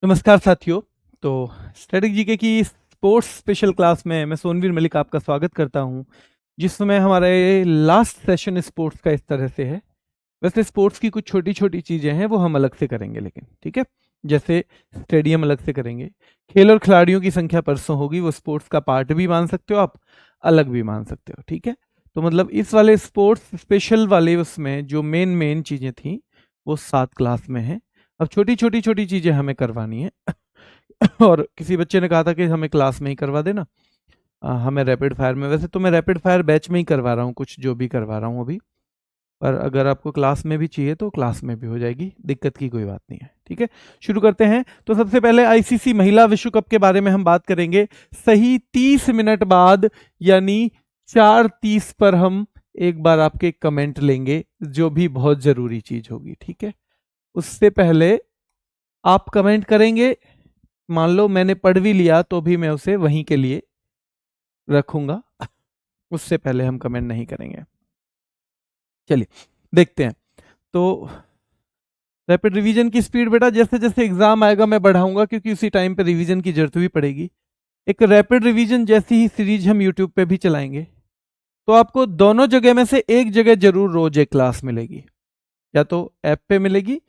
नमस्कार साथियों। तो स्टैटिक जीके की स्पोर्ट्स स्पेशल क्लास में मैं सोनवीर मलिक आपका स्वागत करता हूं, जिसमें हमारा ये लास्ट सेशन स्पोर्ट्स का इस तरह से है। वैसे स्पोर्ट्स की कुछ छोटी छोटी चीज़ें हैं वो हम अलग से करेंगे, लेकिन ठीक है, जैसे स्टेडियम अलग से करेंगे, खेल और खिलाड़ियों की संख्या परसों होगी, वो स्पोर्ट्स का पार्ट भी मान सकते हो आप, अलग भी मान सकते हो, ठीक है। तो मतलब इस वाले स्पोर्ट्स स्पेशल वाले उसमें जो मेन मेन चीज़ें थी वो 7 क्लास में है। अब छोटी छोटी छोटी चीज़ें हमें करवानी है और किसी बच्चे ने कहा था कि हमें क्लास में ही करवा देना, हमें रैपिड फायर में। वैसे तो मैं रैपिड फायर बैच में ही करवा रहा हूँ, कुछ जो भी करवा रहा हूँ अभी, पर अगर आपको क्लास में भी चाहिए तो क्लास में भी हो जाएगी, दिक्कत की कोई बात नहीं है, ठीक है। शुरू करते हैं। तो सबसे पहले आईसीसी महिला विश्व कप के बारे में हम बात करेंगे सही 30 मिनट बाद, यानी 4:30 पर हम एक बार आपके कमेंट लेंगे, जो भी बहुत जरूरी चीज होगी, ठीक है। उससे पहले आप कमेंट करेंगे, मान लो मैंने पढ़ भी लिया तो भी मैं उसे वहीं के लिए रखूंगा, उससे पहले हम कमेंट नहीं करेंगे। चलिए देखते हैं। तो रैपिड रिवीजन की स्पीड बेटा जैसे जैसे एग्जाम आएगा मैं बढ़ाऊंगा, क्योंकि उसी टाइम पे रिवीजन की जरूरत भी पड़ेगी। एक रैपिड रिवीजन जैसी ही सीरीज हम यूट्यूब पे भी चलाएंगे, तो आपको दोनों जगह में से एक जगह जरूर रोज एक क्लास मिलेगी, या तो ऐप पे मिलेगी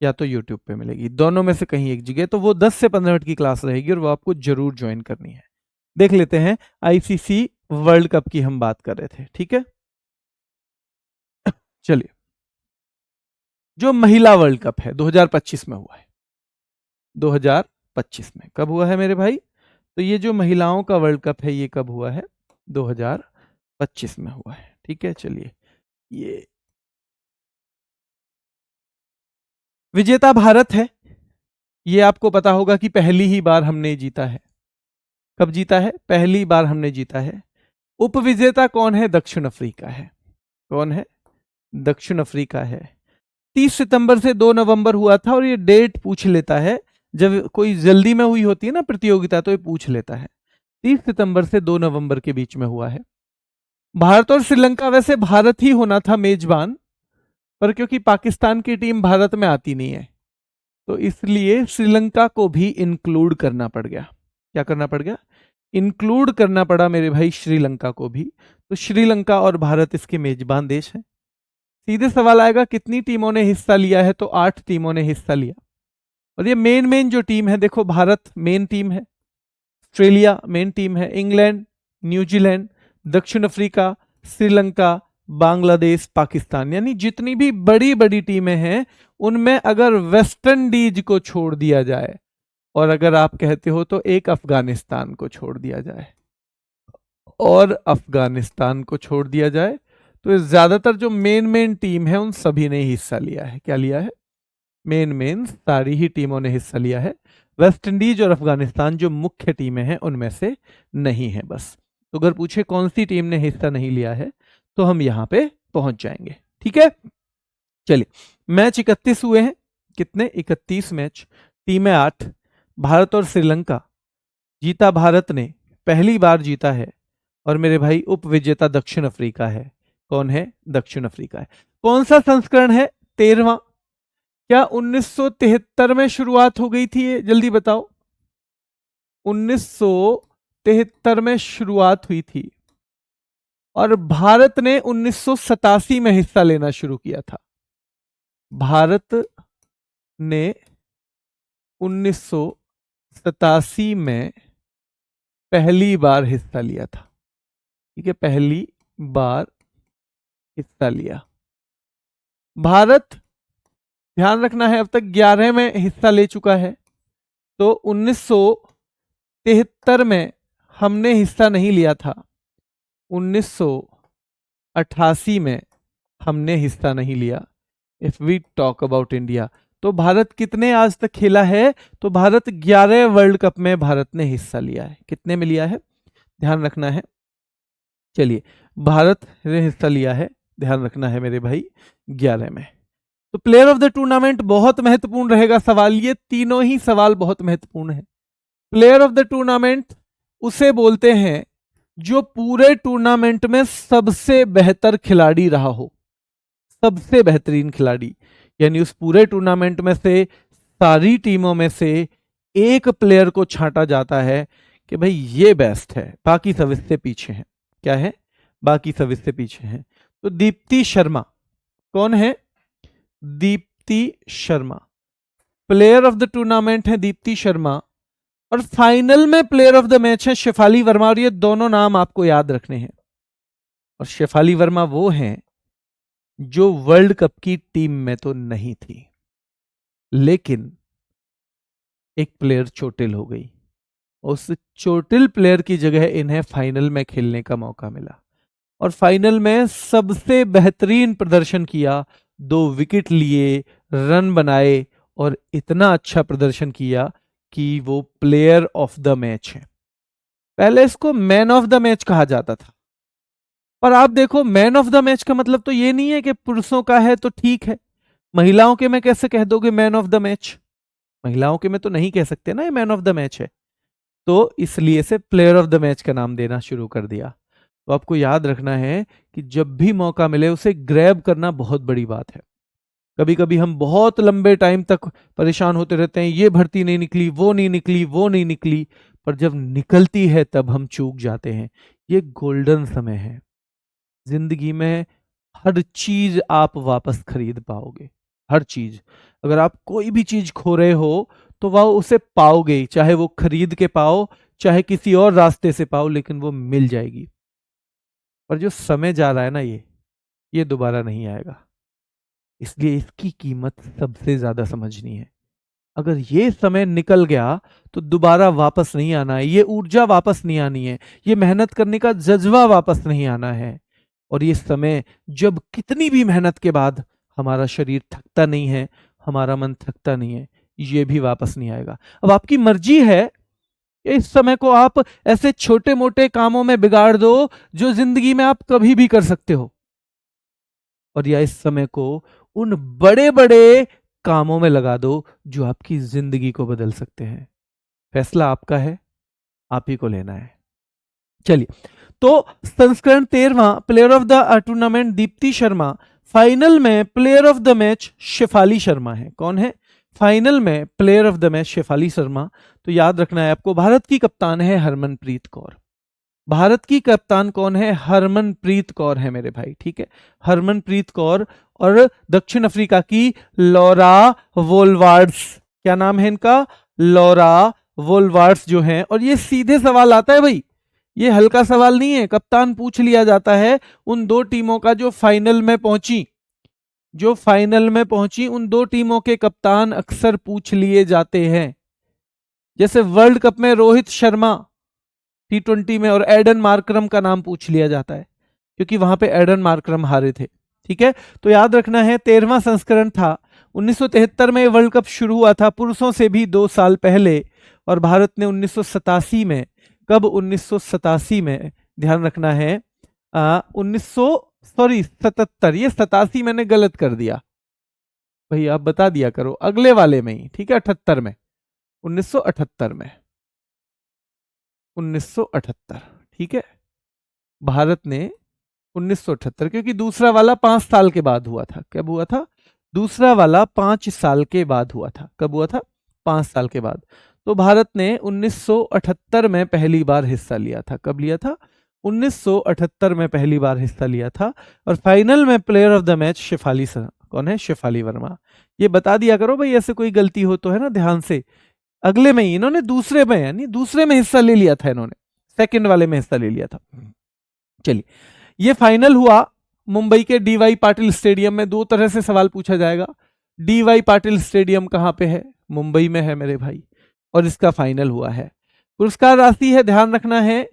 या तो यूट्यूब पे मिलेगी, दोनों में से कहीं एक जगह। तो वो 10 से 15 मिनट की क्लास रहेगी और वो आपको जरूर ज्वाइन करनी है। देख लेते हैं, आईसीसी वर्ल्ड कप की हम बात कर रहे थे, ठीक है। चलिए, जो महिला वर्ल्ड कप है 2025 में हुआ है, 2025 में कब हुआ है मेरे भाई? तो ये जो महिलाओं का वर्ल्ड कप है ये कब हुआ है? 2025 में हुआ है, ठीक है। चलिए, ये विजेता भारत है, ये आपको पता होगा कि पहली ही बार हमने जीता है। कब जीता है? पहली बार हमने जीता है। उपविजेता कौन है? दक्षिण अफ्रीका है। कौन है? दक्षिण अफ्रीका है। 30 सितंबर से 2 नवंबर हुआ था, और ये डेट पूछ लेता है जब कोई जल्दी में हुई होती है ना प्रतियोगिता, तो ये पूछ लेता है। 30 सितंबर से 2 नवंबर के बीच में हुआ है। भारत और श्रीलंका, वैसे भारत ही होना था मेजबान, पर क्योंकि पाकिस्तान की टीम भारत में आती नहीं है, तो इसलिए श्रीलंका को भी इंक्लूड करना पड़ गया। क्या करना पड़ गया? इंक्लूड करना पड़ा मेरे भाई श्रीलंका को भी। तो श्रीलंका और भारत इसके मेजबान देश हैं। सीधे सवाल आएगा कितनी टीमों ने हिस्सा लिया है, तो 8 टीमों ने हिस्सा लिया। और ये मेन मेन जो टीम है, देखो भारत मेन टीम है, ऑस्ट्रेलिया मेन टीम है, इंग्लैंड, न्यूजीलैंड, दक्षिण अफ्रीका, श्रीलंका, बांग्लादेश, पाकिस्तान, यानी जितनी भी बड़ी बड़ी टीमें हैं उनमें अगर वेस्ट इंडीज को छोड़ दिया जाए, और अगर आप कहते हो तो एक अफगानिस्तान को छोड़ दिया जाए, और अफगानिस्तान को छोड़ दिया जाए, तो ज्यादातर जो मेन मेन टीम है उन सभी ने हिस्सा लिया है। क्या लिया है? मेन मेन सारी ही टीमों ने हिस्सा लिया है। वेस्ट इंडीज और अफगानिस्तान जो मुख्य टीमें हैं उनमें से नहीं है बस। तो अगर पूछे कौन सी टीम ने हिस्सा नहीं लिया है, तो हम यहां पे पहुंच जाएंगे, ठीक है। चलिए, मैच 31 हुए हैं। कितने? 31 मैच, टीमें 8। भारत और श्रीलंका, जीता भारत ने, पहली बार जीता है। और मेरे भाई उप विजेता दक्षिण अफ्रीका है। कौन है? दक्षिण अफ्रीका है। कौन सा संस्करण है? 13वां। क्या 1973 में शुरुआत हो गई थी? ये जल्दी बताओ। 1973 में शुरुआत हुई थी, और भारत ने 1987 में हिस्सा लेना शुरू किया था। भारत ने 1987 में पहली बार हिस्सा लिया था, ठीक है, पहली बार हिस्सा लिया भारत। ध्यान रखना है, अब तक 11 में हिस्सा ले चुका है। तो 1973 में हमने हिस्सा नहीं लिया था, 1988 में हमने हिस्सा नहीं लिया। If we talk about India, तो भारत कितने आज तक खेला है? तो भारत 11 वर्ल्ड कप में भारत ने हिस्सा लिया है। कितने में लिया है? ध्यान रखना है। चलिए, भारत ने हिस्सा लिया है, ध्यान रखना है मेरे भाई, 11 में। तो प्लेयर ऑफ द टूर्नामेंट बहुत महत्वपूर्ण रहेगा सवाल, ये तीनों ही सवाल बहुत महत्वपूर्ण है। प्लेयर ऑफ द टूर्नामेंट उसे बोलते हैं जो पूरे टूर्नामेंट में सबसे बेहतर खिलाड़ी रहा हो, सबसे बेहतरीन खिलाड़ी, यानी उस पूरे टूर्नामेंट में से सारी टीमों में से एक प्लेयर को छांटा जाता है कि भाई ये बेस्ट है, बाकी सब इससे पीछे हैं। क्या है? बाकी सब इससे पीछे हैं। तो दीप्ति शर्मा कौन है? Deepti Sharma player of the tournament है, दीप्ति शर्मा। और फाइनल में प्लेयर ऑफ द मैच है शेफाली वर्मा। और ये दोनों नाम आपको याद रखने हैं। और शेफाली वर्मा वो हैं जो वर्ल्ड कप की टीम में तो नहीं थी, लेकिन एक प्लेयर चोटिल हो गई। उस चोटिल प्लेयर की जगह इन्हें फाइनल में खेलने का मौका मिला और फाइनल में सबसे बेहतरीन प्रदर्शन किया, 2 विकेट लिए, रन बनाए और इतना अच्छा प्रदर्शन किया कि वो प्लेयर ऑफ द मैच है। पहले इसको मैन ऑफ द मैच कहा जाता था, पर आप देखो मैन ऑफ द मैच का मतलब तो ये नहीं है कि पुरुषों का है तो ठीक है, महिलाओं के में कैसे कह दोगे मैन ऑफ द मैच? महिलाओं के में तो नहीं कह सकते ना ये मैन ऑफ द मैच है। तो इसलिए से प्लेयर ऑफ द मैच का नाम देना शुरू कर दिया। तो आपको याद रखना है कि जब भी मौका मिले उसे ग्रैब करना बहुत बड़ी बात है। कभी कभी हम बहुत लंबे टाइम तक परेशान होते रहते हैं, ये भर्ती नहीं निकली, वो नहीं निकली, वो नहीं निकली, पर जब निकलती है तब हम चूक जाते हैं। ये गोल्डन समय है जिंदगी में। हर चीज आप वापस खरीद पाओगे, हर चीज। अगर आप कोई भी चीज खो रहे हो तो वह उसे पाओगे ही, चाहे वो खरीद के पाओ, चाहे किसी और रास्ते से पाओ, लेकिन वो मिल जाएगी। पर जो समय जा रहा है ना, ये दोबारा नहीं आएगा। इसलिए इसकी कीमत सबसे ज्यादा समझनी है। अगर ये समय निकल गया तो दोबारा वापस नहीं आना है, ये ऊर्जा वापस नहीं आनी है, ये मेहनत करने का जज्बा वापस नहीं आना है। और ये समय जब कितनी भी मेहनत के बाद हमारा शरीर थकता नहीं है, हमारा मन थकता नहीं है, ये भी वापस नहीं आएगा। अब आपकी मर्जी है कि इस समय को आप ऐसे छोटे मोटे कामों में बिगाड़ दो जो जिंदगी में आप कभी भी कर सकते हो, और या इस समय को उन बड़े बड़े कामों में लगा दो जो आपकी जिंदगी को बदल सकते हैं। फैसला आपका है, आप ही को लेना है। चलिए, तो संस्करण 13वां player of the tournament Deepti Sharma, final में player of the match Shafali Sharma है। कौन है फाइनल में player of the match? Shafali Sharma. तो याद रखना है आपको, भारत की कप्तान है हरमनप्रीत कौर। भारत की कप्तान कौन है? हरमनप्रीत कौर है मेरे भाई, ठीक है, हरमनप्रीत कौर। और दक्षिण अफ्रीका की लॉरा वोल्वार्ड्स, क्या नाम है इनका? लॉरा वोल्वार्ड्स जो हैं। और ये सीधे सवाल आता है भाई, ये हल्का सवाल नहीं है, कप्तान पूछ लिया जाता है उन 2 टीमों का जो फाइनल में पहुंची, जो फाइनल में पहुंची उन 2 टीमों के कप्तान अक्सर पूछ लिए जाते हैं। जैसे वर्ल्ड कप में रोहित शर्मा T20 में, और एडन मार्करम का नाम पूछ लिया जाता है क्योंकि वहां पे एडन मार्करम हारे थे, ठीक है। तो याद रखना है 13वां संस्करण था, 1973 में वर्ल्ड कप शुरू हुआ था, पुरुषों से भी 2 साल पहले। और भारत ने 1987 में, कब? 1987 में, ध्यान रखना है 77, ये 87 मैंने गलत कर दिया भाई, आप बता दिया करो अगले वाले में ही, ठीक है, 78 में, 1978 में, 1978, ठीक है। भारत ने 1978, क्योंकि दूसरा वाला 5 साल के बाद हुआ था। कब हुआ था? दूसरा वाला 5 साल के बाद हुआ था। कब हुआ था? 5 साल के बाद। तो भारत ने 1978 में पहली बार हिस्सा लिया था। कब लिया था? 1978 में पहली बार हिस्सा लिया था। और फाइनल में player of the match Shafali कौन है? शेफाली वर्मा। ये बता दिया करो भाई, ऐसे कोई गलती हो तो, है ना, ध्यान से। अगले में ही इन्होंने दूसरे में, यानी दूसरे में हिस्सा ले लिया था, इन्होंने सेकंड वाले में हिस्सा ले लिया था। चलिए, ये फाइनल हुआ मुंबई के DY पाटिल स्टेडियम में। 2 तरह से सवाल पूछा जाएगा। DY पाटिल स्टेडियम कहां पे है? मुंबई में है मेरे भाई, और इसका फाइनल हुआ है। पुरस्कार राशि है, ध्यान रखना है,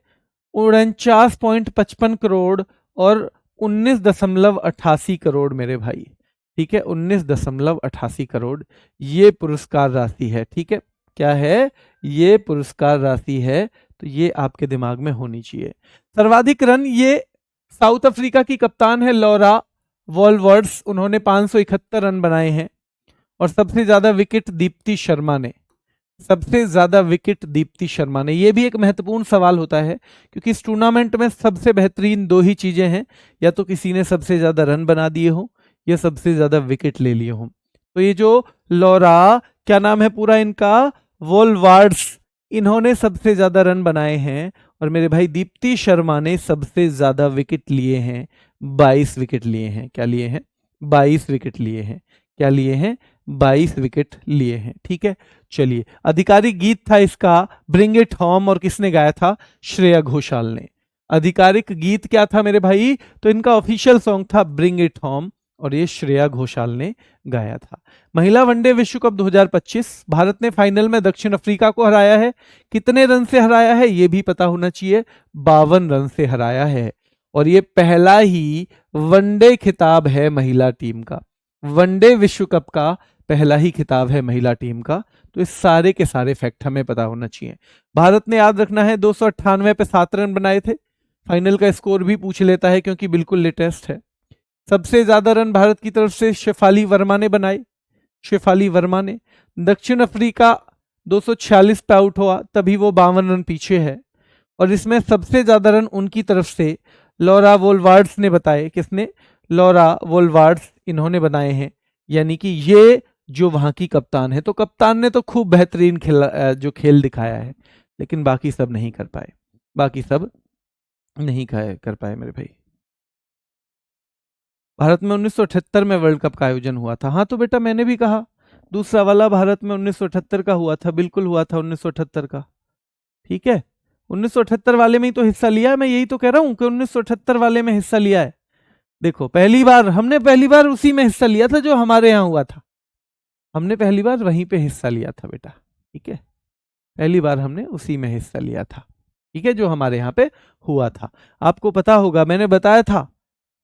49.55 करोड़ और 19.88 करोड़ मेरे भाई, ठीक है, 19.88 करोड़ ये पुरस्कार राशि है, ठीक है। क्या है? ये पुरस्कार राशि है, तो ये आपके दिमाग में होनी चाहिए। सर्वाधिक रन ये साउथ अफ्रीका की कप्तान है लॉरा वोल्वर्ड्स, उन्होंने 571 रन बनाए हैं। और सबसे ज्यादा विकेट दीप्ति शर्मा ने, सबसे ज्यादा विकेट दीप्ति शर्मा ने। यह भी एक महत्वपूर्ण सवाल होता है क्योंकि इस टूर्नामेंट में सबसे बेहतरीन 2 ही चीजें हैं, या तो किसी ने सबसे ज्यादा रन बना दिए हो या सबसे ज्यादा विकेट ले लिए हो। तो ये जो लॉरा, क्या नाम है पूरा इनका? वोलवार्ड्स, इन्होंने सबसे ज्यादा रन बनाए हैं। और मेरे भाई दीप्ति शर्मा ने सबसे ज्यादा विकेट लिए हैं, 22 विकेट लिए हैं। क्या लिए हैं? 22 विकेट लिए हैं। क्या लिए हैं? 22 विकेट लिए हैं। ठीक है, चलिए। आधिकारिक गीत था इसका ब्रिंग इट होम, और किसने गाया था? श्रेया घोषाल ने। आधिकारिक गीत क्या था मेरे भाई? तो इनका ऑफिशियल सॉन्ग था ब्रिंग इट होम, और ये श्रेया घोषाल ने गाया था। महिला वनडे विश्व कप 2025, भारत ने फाइनल में दक्षिण अफ्रीका को हराया है। कितने रन से हराया है ये भी पता होना चाहिए, 52 रन से हराया है। और ये पहला ही वनडे खिताब है महिला टीम का, वनडे विश्व कप का पहला ही खिताब है महिला टीम का। तो इस सारे के सारे फैक्ट हमें पता होना चाहिए। भारत ने, याद रखना है, 298 पे 7 रन बनाए थे। फाइनल का स्कोर भी पूछ लेता है क्योंकि बिल्कुल लेटेस्ट है। सबसे ज्यादा रन भारत की तरफ से शेफाली वर्मा ने बनाए, शेफाली वर्मा ने। दक्षिण अफ्रीका 246 पे आउट हुआ, तभी वो 52 रन पीछे है। और इसमें सबसे ज्यादा रन उनकी तरफ से लॉरा वोलवार्ड्स ने बताए। किसने? लॉरा वोलवार्ड्स, इन्होंने बनाए हैं। यानी कि ये जो वहां की कप्तान है, तो कप्तान ने तो खूब बेहतरीन जो खेल दिखाया है, लेकिन बाकी सब नहीं कर पाए, बाकी सब नहीं कर पाए मेरे भाई। भारत में 1978 में वर्ल्ड कप का आयोजन हुआ था। हाँ तो बेटा मैंने भी कहा, दूसरा वाला भारत में 1978 का हुआ था, बिल्कुल हुआ था 1978 का। ठीक है, 1978 वाले में ही तो हिस्सा लिया है। मैं यही तो कह रहा हूं कि 1978 वाले में हिस्सा लिया है। देखो हमने पहली बार उसी में हिस्सा लिया था जो हमारे यहाँ हुआ था। हमने पहली बार वहीं पे हिस्सा लिया था बेटा। ठीक है, पहली बार हमने उसी में हिस्सा लिया था। ठीक है, जो हमारे यहाँ पे हुआ था। आपको पता होगा, मैंने बताया था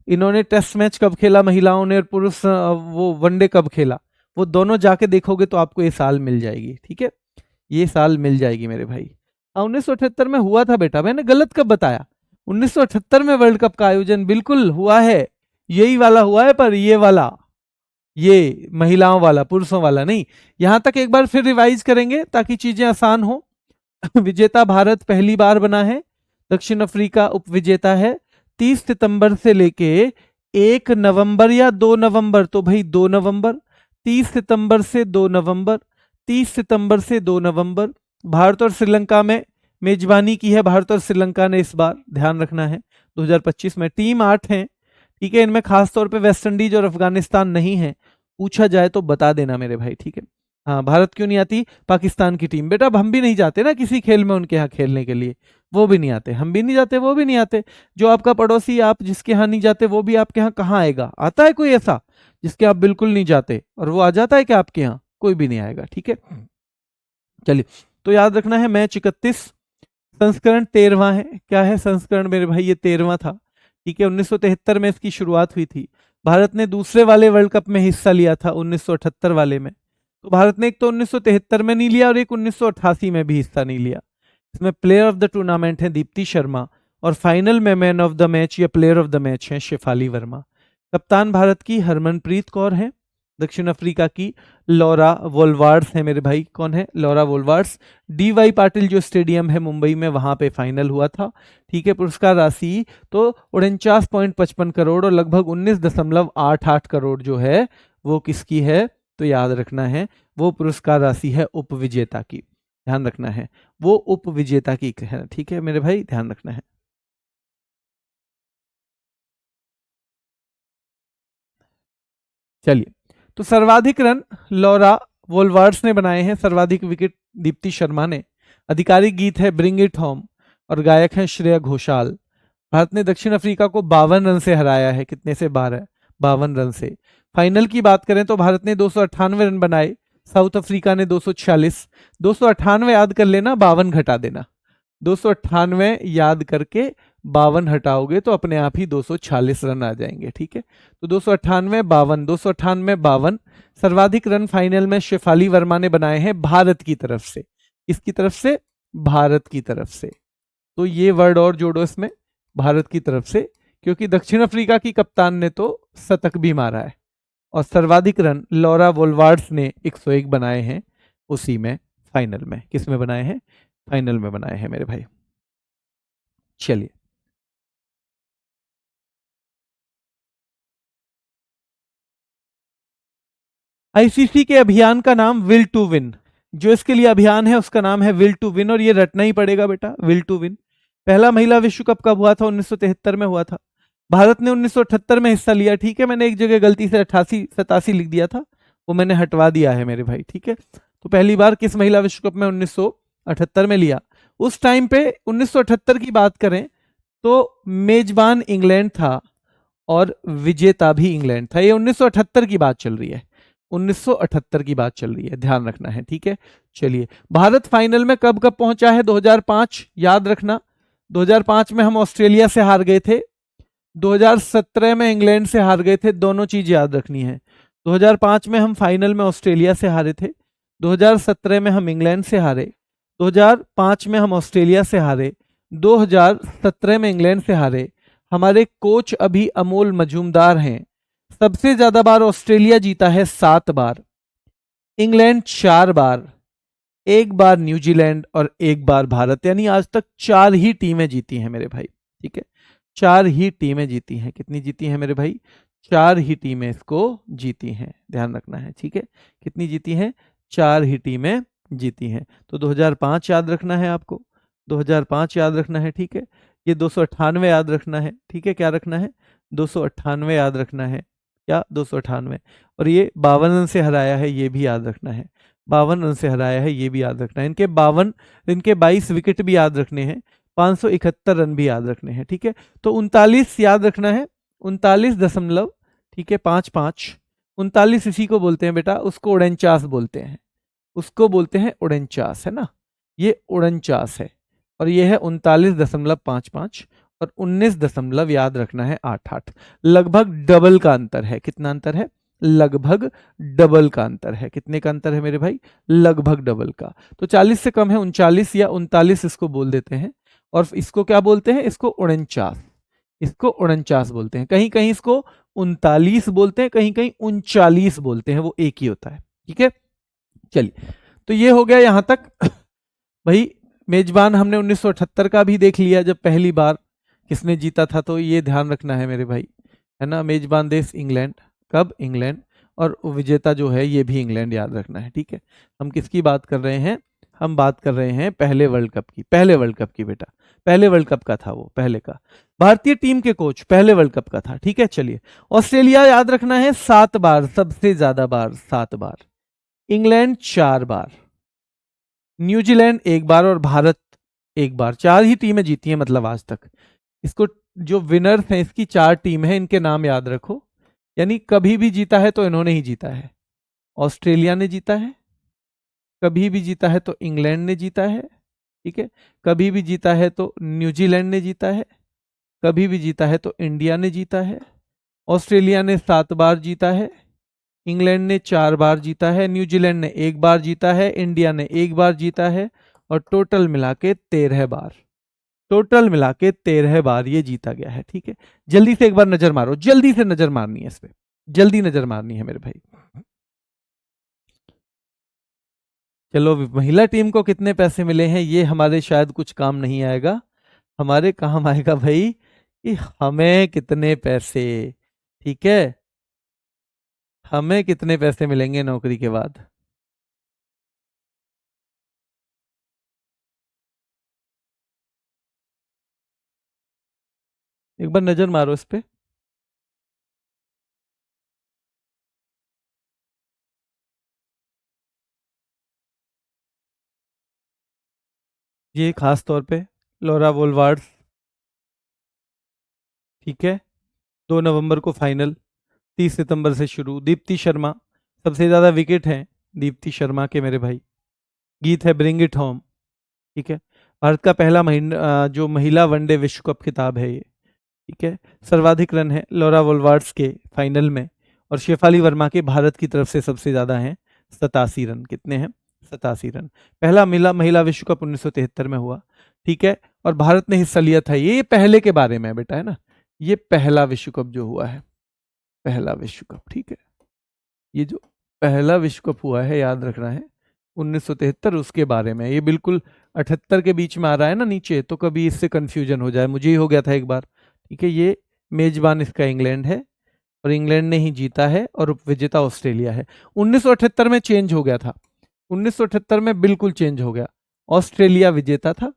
इन्होंने टेस्ट मैच कब खेला महिलाओं ने, और पुरुष वो वनडे कब खेला। वो दोनों जाके देखोगे तो आपको ये साल मिल जाएगी। ठीक है, ये साल मिल जाएगी मेरे भाई। 1978 में हुआ था बेटा, मैंने गलत कब बताया? 1978 में वर्ल्ड कप का आयोजन बिल्कुल हुआ है, यही वाला हुआ है, पर ये वाला, ये महिलाओं वाला, पुरुषों वाला नहीं। यहां तक एक बार फिर रिवाइज करेंगे ताकि चीजें आसान हो। विजेता भारत पहली बार बना है, दक्षिण अफ्रीका उपविजेता है। 30 सितंबर से लेके 1 नवंबर या 2 नवंबर, तो भाई 2 नवंबर, 30 सितंबर से 2 नवंबर, 30 सितंबर से 2 नवंबर। भारत और श्रीलंका में मेजबानी की है, भारत और श्रीलंका ने इस बार, ध्यान रखना है। 2025 में टीम 8 है। ठीक है, इनमें खासतौर पे वेस्ट इंडीज और अफगानिस्तान नहीं है। पूछा जाए तो बता देना मेरे भाई। ठीक है, हाँ, भारत क्यों नहीं आती? पाकिस्तान की टीम। बेटा अब हम भी नहीं जाते ना किसी खेल में उनके यहाँ खेलने के लिए, वो भी नहीं आते, हम भी नहीं जाते, वो भी नहीं आते। जो आपका पड़ोसी, आप जिसके यहाँ नहीं जाते, वो भी आपके यहाँ कहाँ आएगा? आता है कोई ऐसा जिसके आप बिल्कुल नहीं जाते और वो आ जाता है क्या आपके यहाँ? कोई भी नहीं आएगा। ठीक है, चलिए। तो याद रखना है, मैच 31, संस्करण 13वां है। क्या है संस्करण मेरे भाई? ये 13वां था। ठीक है, 1973 में इसकी शुरुआत हुई थी। भारत ने दूसरे वाले वर्ल्ड कप में हिस्सा लिया था, 1978 वाले में। तो भारत ने एक तो 1973 में नहीं लिया और एक 1988 में भी हिस्सा नहीं लिया। इसमें प्लेयर ऑफ द टूर्नामेंट है दीप्ति शर्मा, और फाइनल में मैन ऑफ द मैच या प्लेयर ऑफ द मैच है शेफाली वर्मा। कप्तान भारत की हरमनप्रीत कौर है। दक्षिण अफ्रीका की लॉरा वोलवार्ड्स है मेरे भाई। कौन है? लॉरा वोलवार्ड्स। DY पाटिल जो स्टेडियम है मुंबई में, वहां पे फाइनल हुआ था। ठीक है, पुरस्कार राशि तो 49.55 करोड़ और लगभग 19.88 करोड़ जो है वो किसकी है? तो याद रखना है, वो पुरस्कार राशि है उपविजेता की। ध्यान रखना है, वो उपविजेता की है। ठीक है मेरे भाई, ध्यान रखना है। चलिए, तो सर्वाधिक रन लॉरा वोलवार्ड्स ने बनाए हैं, सर्वाधिक विकेट दीप्ति शर्मा ने। आधिकारिक गीत है ब्रिंग इट होम, और गायक हैं श्रेया घोषाल। भारत ने दक्षिण अफ्रीका को 52 रन से हराया है। कितने से? 12, 52 रन से। फाइनल की बात करें तो भारत ने 298 रन बनाए, साउथ अफ्रीका ने 246। 298 याद कर लेना, 52 घटा देना। 298 याद करके 52 हटाओगे तो अपने आप ही 246 रन आ जाएंगे। ठीक है, तो 298 52, 298 52। सर्वाधिक रन फाइनल में शेफाली वर्मा ने बनाए हैं भारत की तरफ से। किसकी तरफ से? भारत की तरफ से। तो ये वर्ड और जोड़ो इसमें, भारत की तरफ से, क्योंकि दक्षिण अफ्रीका की कप्तान ने तो शतक भी मारा है। और सर्वाधिक रन लॉरा वोलवार्ड्स ने 101 बनाए हैं उसी में, फाइनल में। किस में बनाए हैं? फाइनल में बनाए हैं मेरे भाई। चलिए, आईसीसी के अभियान का नाम विल टू विन, जो इसके लिए अभियान है उसका नाम है विल टू विन, और ये रटना ही पड़ेगा बेटा, विल टू विन। पहला महिला विश्व कप कब हुआ था? 1973 में हुआ था। भारत ने 1978 में हिस्सा लिया, ठीक है। मैंने एक जगह गलती से 88-87 लिख दिया था, वो मैंने हटवा दिया है मेरे भाई, ठीक है। तो पहली बार किस महिला विश्व कप में? 1978 में लिया। उस टाइम पे 1978 की बात करें तो मेजबान इंग्लैंड था और विजेता भी इंग्लैंड था। ये 1978 की बात चल रही है, 1978 की बात चल रही है, ध्यान रखना है, ठीक है। चलिए, भारत फाइनल में कब कब पहुंचा है? 2005, याद रखना। 2005 में हम ऑस्ट्रेलिया से हार गए थे, 2017 में इंग्लैंड से हार गए थे, दोनों चीज याद रखनी है। 2005 में हम फाइनल में ऑस्ट्रेलिया से हारे थे, 2017 में हम इंग्लैंड से हारे, 2005 में हम ऑस्ट्रेलिया से हारे, 2017 में इंग्लैंड से हारे। हमारे कोच अभी अमोल मजूमदार हैं। सबसे ज्यादा बार ऑस्ट्रेलिया जीता है 7 बार, इंग्लैंड 4 बार, 1 बार न्यूजीलैंड और 1 बार भारत, यानी आज तक 4 ही टीमें जीती हैं मेरे भाई, ठीक है। 4 ही टीमें जीती हैं। कितनी जीती हैं मेरे भाई? 4 ही टीमें इसको जीती हैं, ध्यान रखना है, ठीक है। कितनी जीती हैं? 4 ही टीमें जीती हैं। तो 2005 याद रखना है आपको, 2005 याद रखना है, ठीक है। ये 298 याद रखना है, ठीक है। क्या रखना है? 298 याद रखना है, क्या? 298। और ये 52 रन से हराया है, ये भी याद रखना है। 52 रन से हराया है, ये भी याद रखना है। इनके 22 विकेट भी याद रखने हैं, 571 रन भी याद रखने हैं, ठीक है। तो 39 याद रखना है, 39 दशमलव, ठीक है, 55। 39 इसी को बोलते हैं बेटा, उसको 49 बोलते हैं, उसको बोलते हैं 49, है ना। ये 49 है, और ये है 39.55, और 19 दशमलव याद रखना है 88। लगभग डबल का अंतर है। कितना अंतर है? लगभग डबल का अंतर है। कितने का अंतर है मेरे भाई? लगभग डबल का। तो 40 से कम है 39 या 39 इसको बोल देते हैं, और इसको क्या बोलते हैं? इसको 49, इसको 49 बोलते हैं। कहीं कहीं इसको 39 बोलते हैं, कहीं कहीं 39 बोलते हैं, वो एक ही होता है, ठीक है। चलिए, तो ये हो गया यहां तक भाई। मेजबान हमने 1978 का भी देख लिया, जब पहली बार किसने जीता था, तो ये ध्यान रखना है मेरे भाई, है ना। मेजबान देश इंग्लैंड, कब? इंग्लैंड, और विजेता जो है ये भी इंग्लैंड, याद रखना है, ठीक है। हम किसकी बात कर रहे हैं? हम बात कर रहे हैं पहले वर्ल्ड कप की, पहले वर्ल्ड कप की बेटा, पहले वर्ल्ड कप का था वो, पहले का। भारतीय टीम के कोच पहले वर्ल्ड कप का था, ठीक है। चलिए, ऑस्ट्रेलिया याद रखना है 7 बार, सबसे ज्यादा बार 7 बार, इंग्लैंड 4 बार, न्यूजीलैंड 1 बार और भारत 1 बार। 4 ही टीमें जीती हैं मतलब आज तक। इसको जो विनर्स हैं, इसकी 4 टीम है, इनके नाम याद रखो। यानी कभी भी जीता है तो इन्होंने ही जीता है। ऑस्ट्रेलिया ने जीता है, कभी भी जीता है तो इंग्लैंड ने जीता है, ठीक है। कभी भी जीता है तो न्यूजीलैंड ने जीता है, कभी भी जीता है तो इंडिया ने जीता है। ऑस्ट्रेलिया ने 7 बार जीता है, इंग्लैंड ने 4 बार जीता है, न्यूजीलैंड ने 1 बार जीता है, इंडिया ने 1 बार जीता है, और टोटल मिला के 13 बार, टोटल मिला के 13 बार ये जीता गया है, ठीक है। जल्दी से एक बार नजर मारो, जल्दी से नजर मारनी है इस पे, जल्दी नजर मारनी है मेरे भाई। चलो, महिला टीम को कितने पैसे मिले हैं ये हमारे शायद कुछ काम नहीं आएगा, हमारे काम आएगा भाई कि हमें कितने पैसे, ठीक है, हमें कितने पैसे मिलेंगे नौकरी के बाद। एक बार नजर मारो इस पे। ये खास तौर पे लॉरा वोलवार्ड्स, ठीक है। 2 नवंबर को फाइनल, 30 सितंबर से शुरू। दीप्ति शर्मा, सबसे ज्यादा विकेट हैं दीप्ति शर्मा के मेरे भाई। गीत है ब्रिंग इट होम, ठीक है। भारत का पहला जो महिला वनडे विश्व कप खिताब है ये, ठीक है। सर्वाधिक रन है लॉरा वोलवार्ड्स के फाइनल में, और शेफाली वर्मा के भारत की तरफ से सबसे ज्यादा हैं 87 रन। कितने हैं? 87 रन। पहला महिला विश्व कप 1973 में हुआ, ठीक है। और भारत ने हिस्सा लिया था, ये पहले के बारे में है बेटा, है ना। ये पहला विश्व कप जो हुआ है, पहला विश्व कप, ठीक है। ये जो पहला विश्व कप हुआ है याद रखना है 1973, उसके बारे में। ये बिल्कुल 78 के बीच में आ रहा है ना नीचे, तो कभी इससे कंफ्यूजन हो जाए, मुझे ही हो गया था एक बार, ठीक है। ये मेजबान इसका इंग्लैंड है, और इंग्लैंड ने ही जीता है, और उपविजेता ऑस्ट्रेलिया है। 1978 में चेंज हो गया था, 1978 में बिल्कुल चेंज हो गया। ऑस्ट्रेलिया विजेता था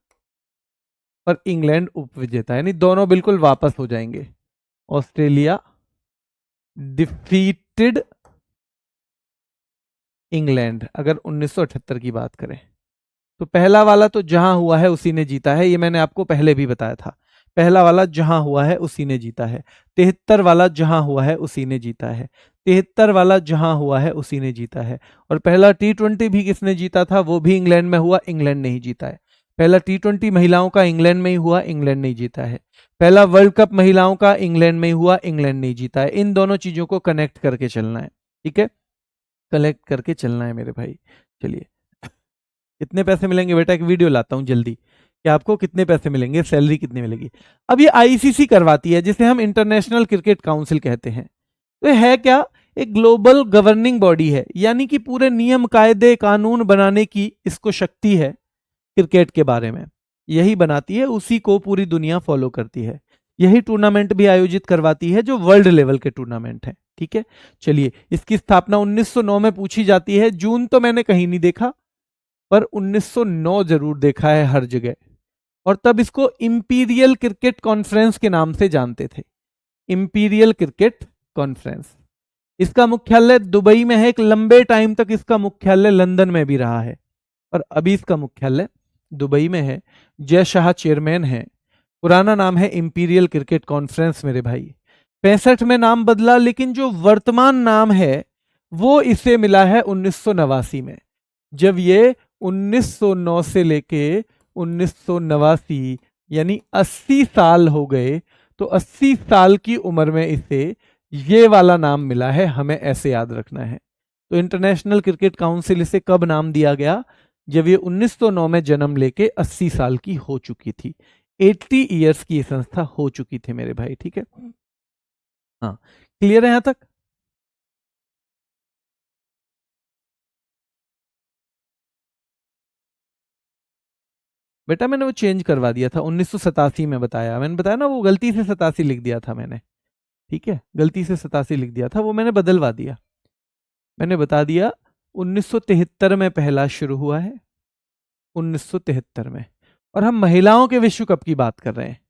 और इंग्लैंड उप विजेता, यानी दोनों बिल्कुल वापस हो जाएंगे। ऑस्ट्रेलिया डिफीटेड इंग्लैंड, अगर 1978 की बात करें तो पहला वाला तो जहां हुआ है उसी ने जीता है, ये मैंने आपको पहले भी बताया था। पहला वाला जहां हुआ है उसी ने जीता है। 73 वाला जहां हुआ है उसी ने जीता है। 73 वाला जहां हुआ है उसी ने जीता है। और पहला T20 भी किसने जीता था, वो भी इंग्लैंड में हुआ, इंग्लैंड नहीं जीता है। पहला T20 महिलाओं का इंग्लैंड में ही हुआ, इंग्लैंड नहीं जीता है। पहला वर्ल्ड कप महिलाओं का इंग्लैंड में ही हुआ, इंग्लैंड नहीं जीता है। इन दोनों चीजों को कनेक्ट करके चलना है, ठीक है, कलेक्ट करके चलना है मेरे भाई। चलिए, कितने पैसे मिलेंगे बेटा, एक वीडियो लाता हूं जल्दी कि आपको कितने पैसे मिलेंगे, सैलरी कितनी मिलेगी। अब ये आईसीसी करवाती है, जिसे हम इंटरनेशनल क्रिकेट काउंसिल कहते हैं। तो ये है क्या, एक ग्लोबल गवर्निंग बॉडी है, यानी कि पूरे नियम कायदे कानून बनाने की इसको शक्ति है क्रिकेट के बारे में। यही बनाती है, उसी को पूरी दुनिया फॉलो करती है। यही टूर्नामेंट भी आयोजित करवाती है जो वर्ल्ड लेवल के टूर्नामेंट है, ठीक है। चलिए, इसकी स्थापना 1909 में पूछी जाती है। जून तो मैंने कहीं नहीं देखा, पर 1909 जरूर देखा है हर जगह। और तब इसको इंपीरियल क्रिकेट कॉन्फ्रेंस के नाम से जानते थे, इंपीरियल क्रिकेट कॉन्फ्रेंस। इसका मुख्यालय दुबई में है, एक लंबे टाइम तक इसका मुख्यालय लंदन में भी रहा है, और अभी इसका मुख्यालय दुबई में है। जय शाह चेयरमैन है। पुराना नाम है इंपीरियल क्रिकेट कॉन्फ्रेंस मेरे भाई। 65 में नाम बदला, लेकिन जो वर्तमान नाम है वो इसे मिला है 1989 में, जब ये 1909 से लेके 1989, यानी 80 साल हो गए। तो 80 साल की उम्र में इसे ये वाला नाम मिला है, हमें ऐसे याद रखना है। तो इंटरनेशनल क्रिकेट काउंसिल इसे कब नाम दिया गया, जब ये 1909 में जन्म लेके 80 साल की हो चुकी थी। 80 ईयर्स की ये संस्था हो चुकी थी मेरे भाई, ठीक है। हाँ, क्लियर है यहां तक। बेटा मैंने वो चेंज करवा दिया था, 1987 में बताया, मैंने बताया ना, वो गलती से 87 लिख दिया था मैंने, ठीक है, गलती से 87 लिख दिया था, वो मैंने बदलवा दिया। मैंने बता दिया 1973 में पहला शुरू हुआ है, 1973 में। और हम महिलाओं के विश्व कप की बात कर रहे हैं,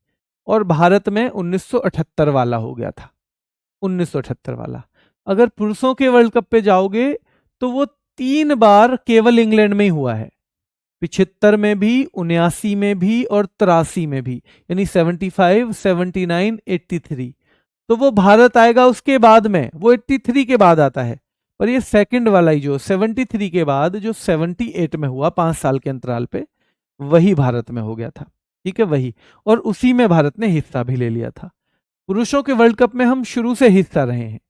और भारत में 1978 वाला हो गया था, 1978 वाला। अगर पुरुषों के वर्ल्ड कप पे जाओगे तो वो 3 बार केवल इंग्लैंड में ही हुआ है, 75 में भी, 79 में भी और 83 में भी, यानी 75, 79, 83। तो वो भारत आएगा उसके बाद में, वो 83 के बाद आता है। पर ये सेकंड वाला ही जो 73 के बाद जो 78 में हुआ 5 साल के अंतराल पे, वही भारत में हो गया था, ठीक है, वही। और उसी में भारत ने हिस्सा भी ले लिया था। पुरुषों के वर्ल्ड कप में हम शुरू से हिस्सा रहे हैं,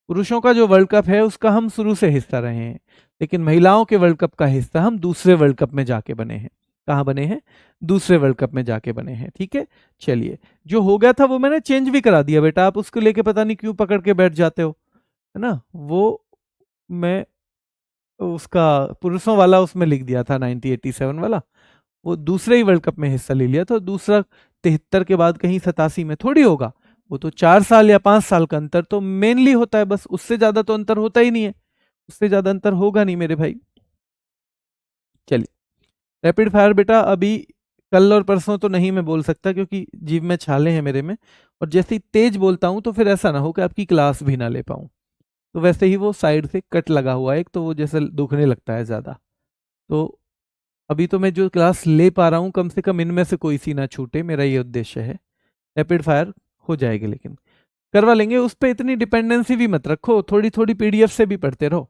पुरुषों का जो वर्ल्ड कप है उसका हम शुरू से हिस्सा रहे हैं। लेकिन महिलाओं के वर्ल्ड कप का हिस्सा हम दूसरे वर्ल्ड कप में जाके बने हैं। कहाँ बने हैं, दूसरे वर्ल्ड कप में जाके बने हैं, ठीक है। चलिए, जो हो गया था वो मैंने चेंज भी करा दिया बेटा, आप उसको लेके पता नहीं क्यों पकड़ के बैठ जाते हो, है ना। वो मैं उसका पुरुषों वाला उसमें लिख दिया था 1987 वाला, वो दूसरे ही वर्ल्ड कप में हिस्सा ले लिया था। दूसरा 73 के बाद कहीं 87 में थोड़ी होगा, वो तो 4 साल या 5 साल का अंतर तो मेनली होता है, बस उससे ज्यादा तो अंतर होता ही नहीं है, उससे ज्यादा अंतर होगा नहीं मेरे भाई। चलिए, रैपिड फायर बेटा अभी कल और परसों तो नहीं मैं बोल सकता, क्योंकि जीभ में छाले हैं मेरे में, और जैसे ही तेज बोलता हूं तो फिर ऐसा ना हो कि आपकी क्लास भी ना ले पाऊं। तो वैसे ही वो साइड से कट लगा हुआ है एक, तो वो जैसे दुखने लगता है ज्यादा। तो अभी तो मैं जो क्लास ले पा रहा हूँ, कम से कम इनमें से कोई सी ना छूटे, मेरा ये उद्देश्य है। रैपिड फायर हो जाएगी, लेकिन करवा लेंगे। उस पर इतनी डिपेंडेंसी भी मत रखो, थोड़ी थोड़ी पीडीएफ से भी पढ़ते रहो,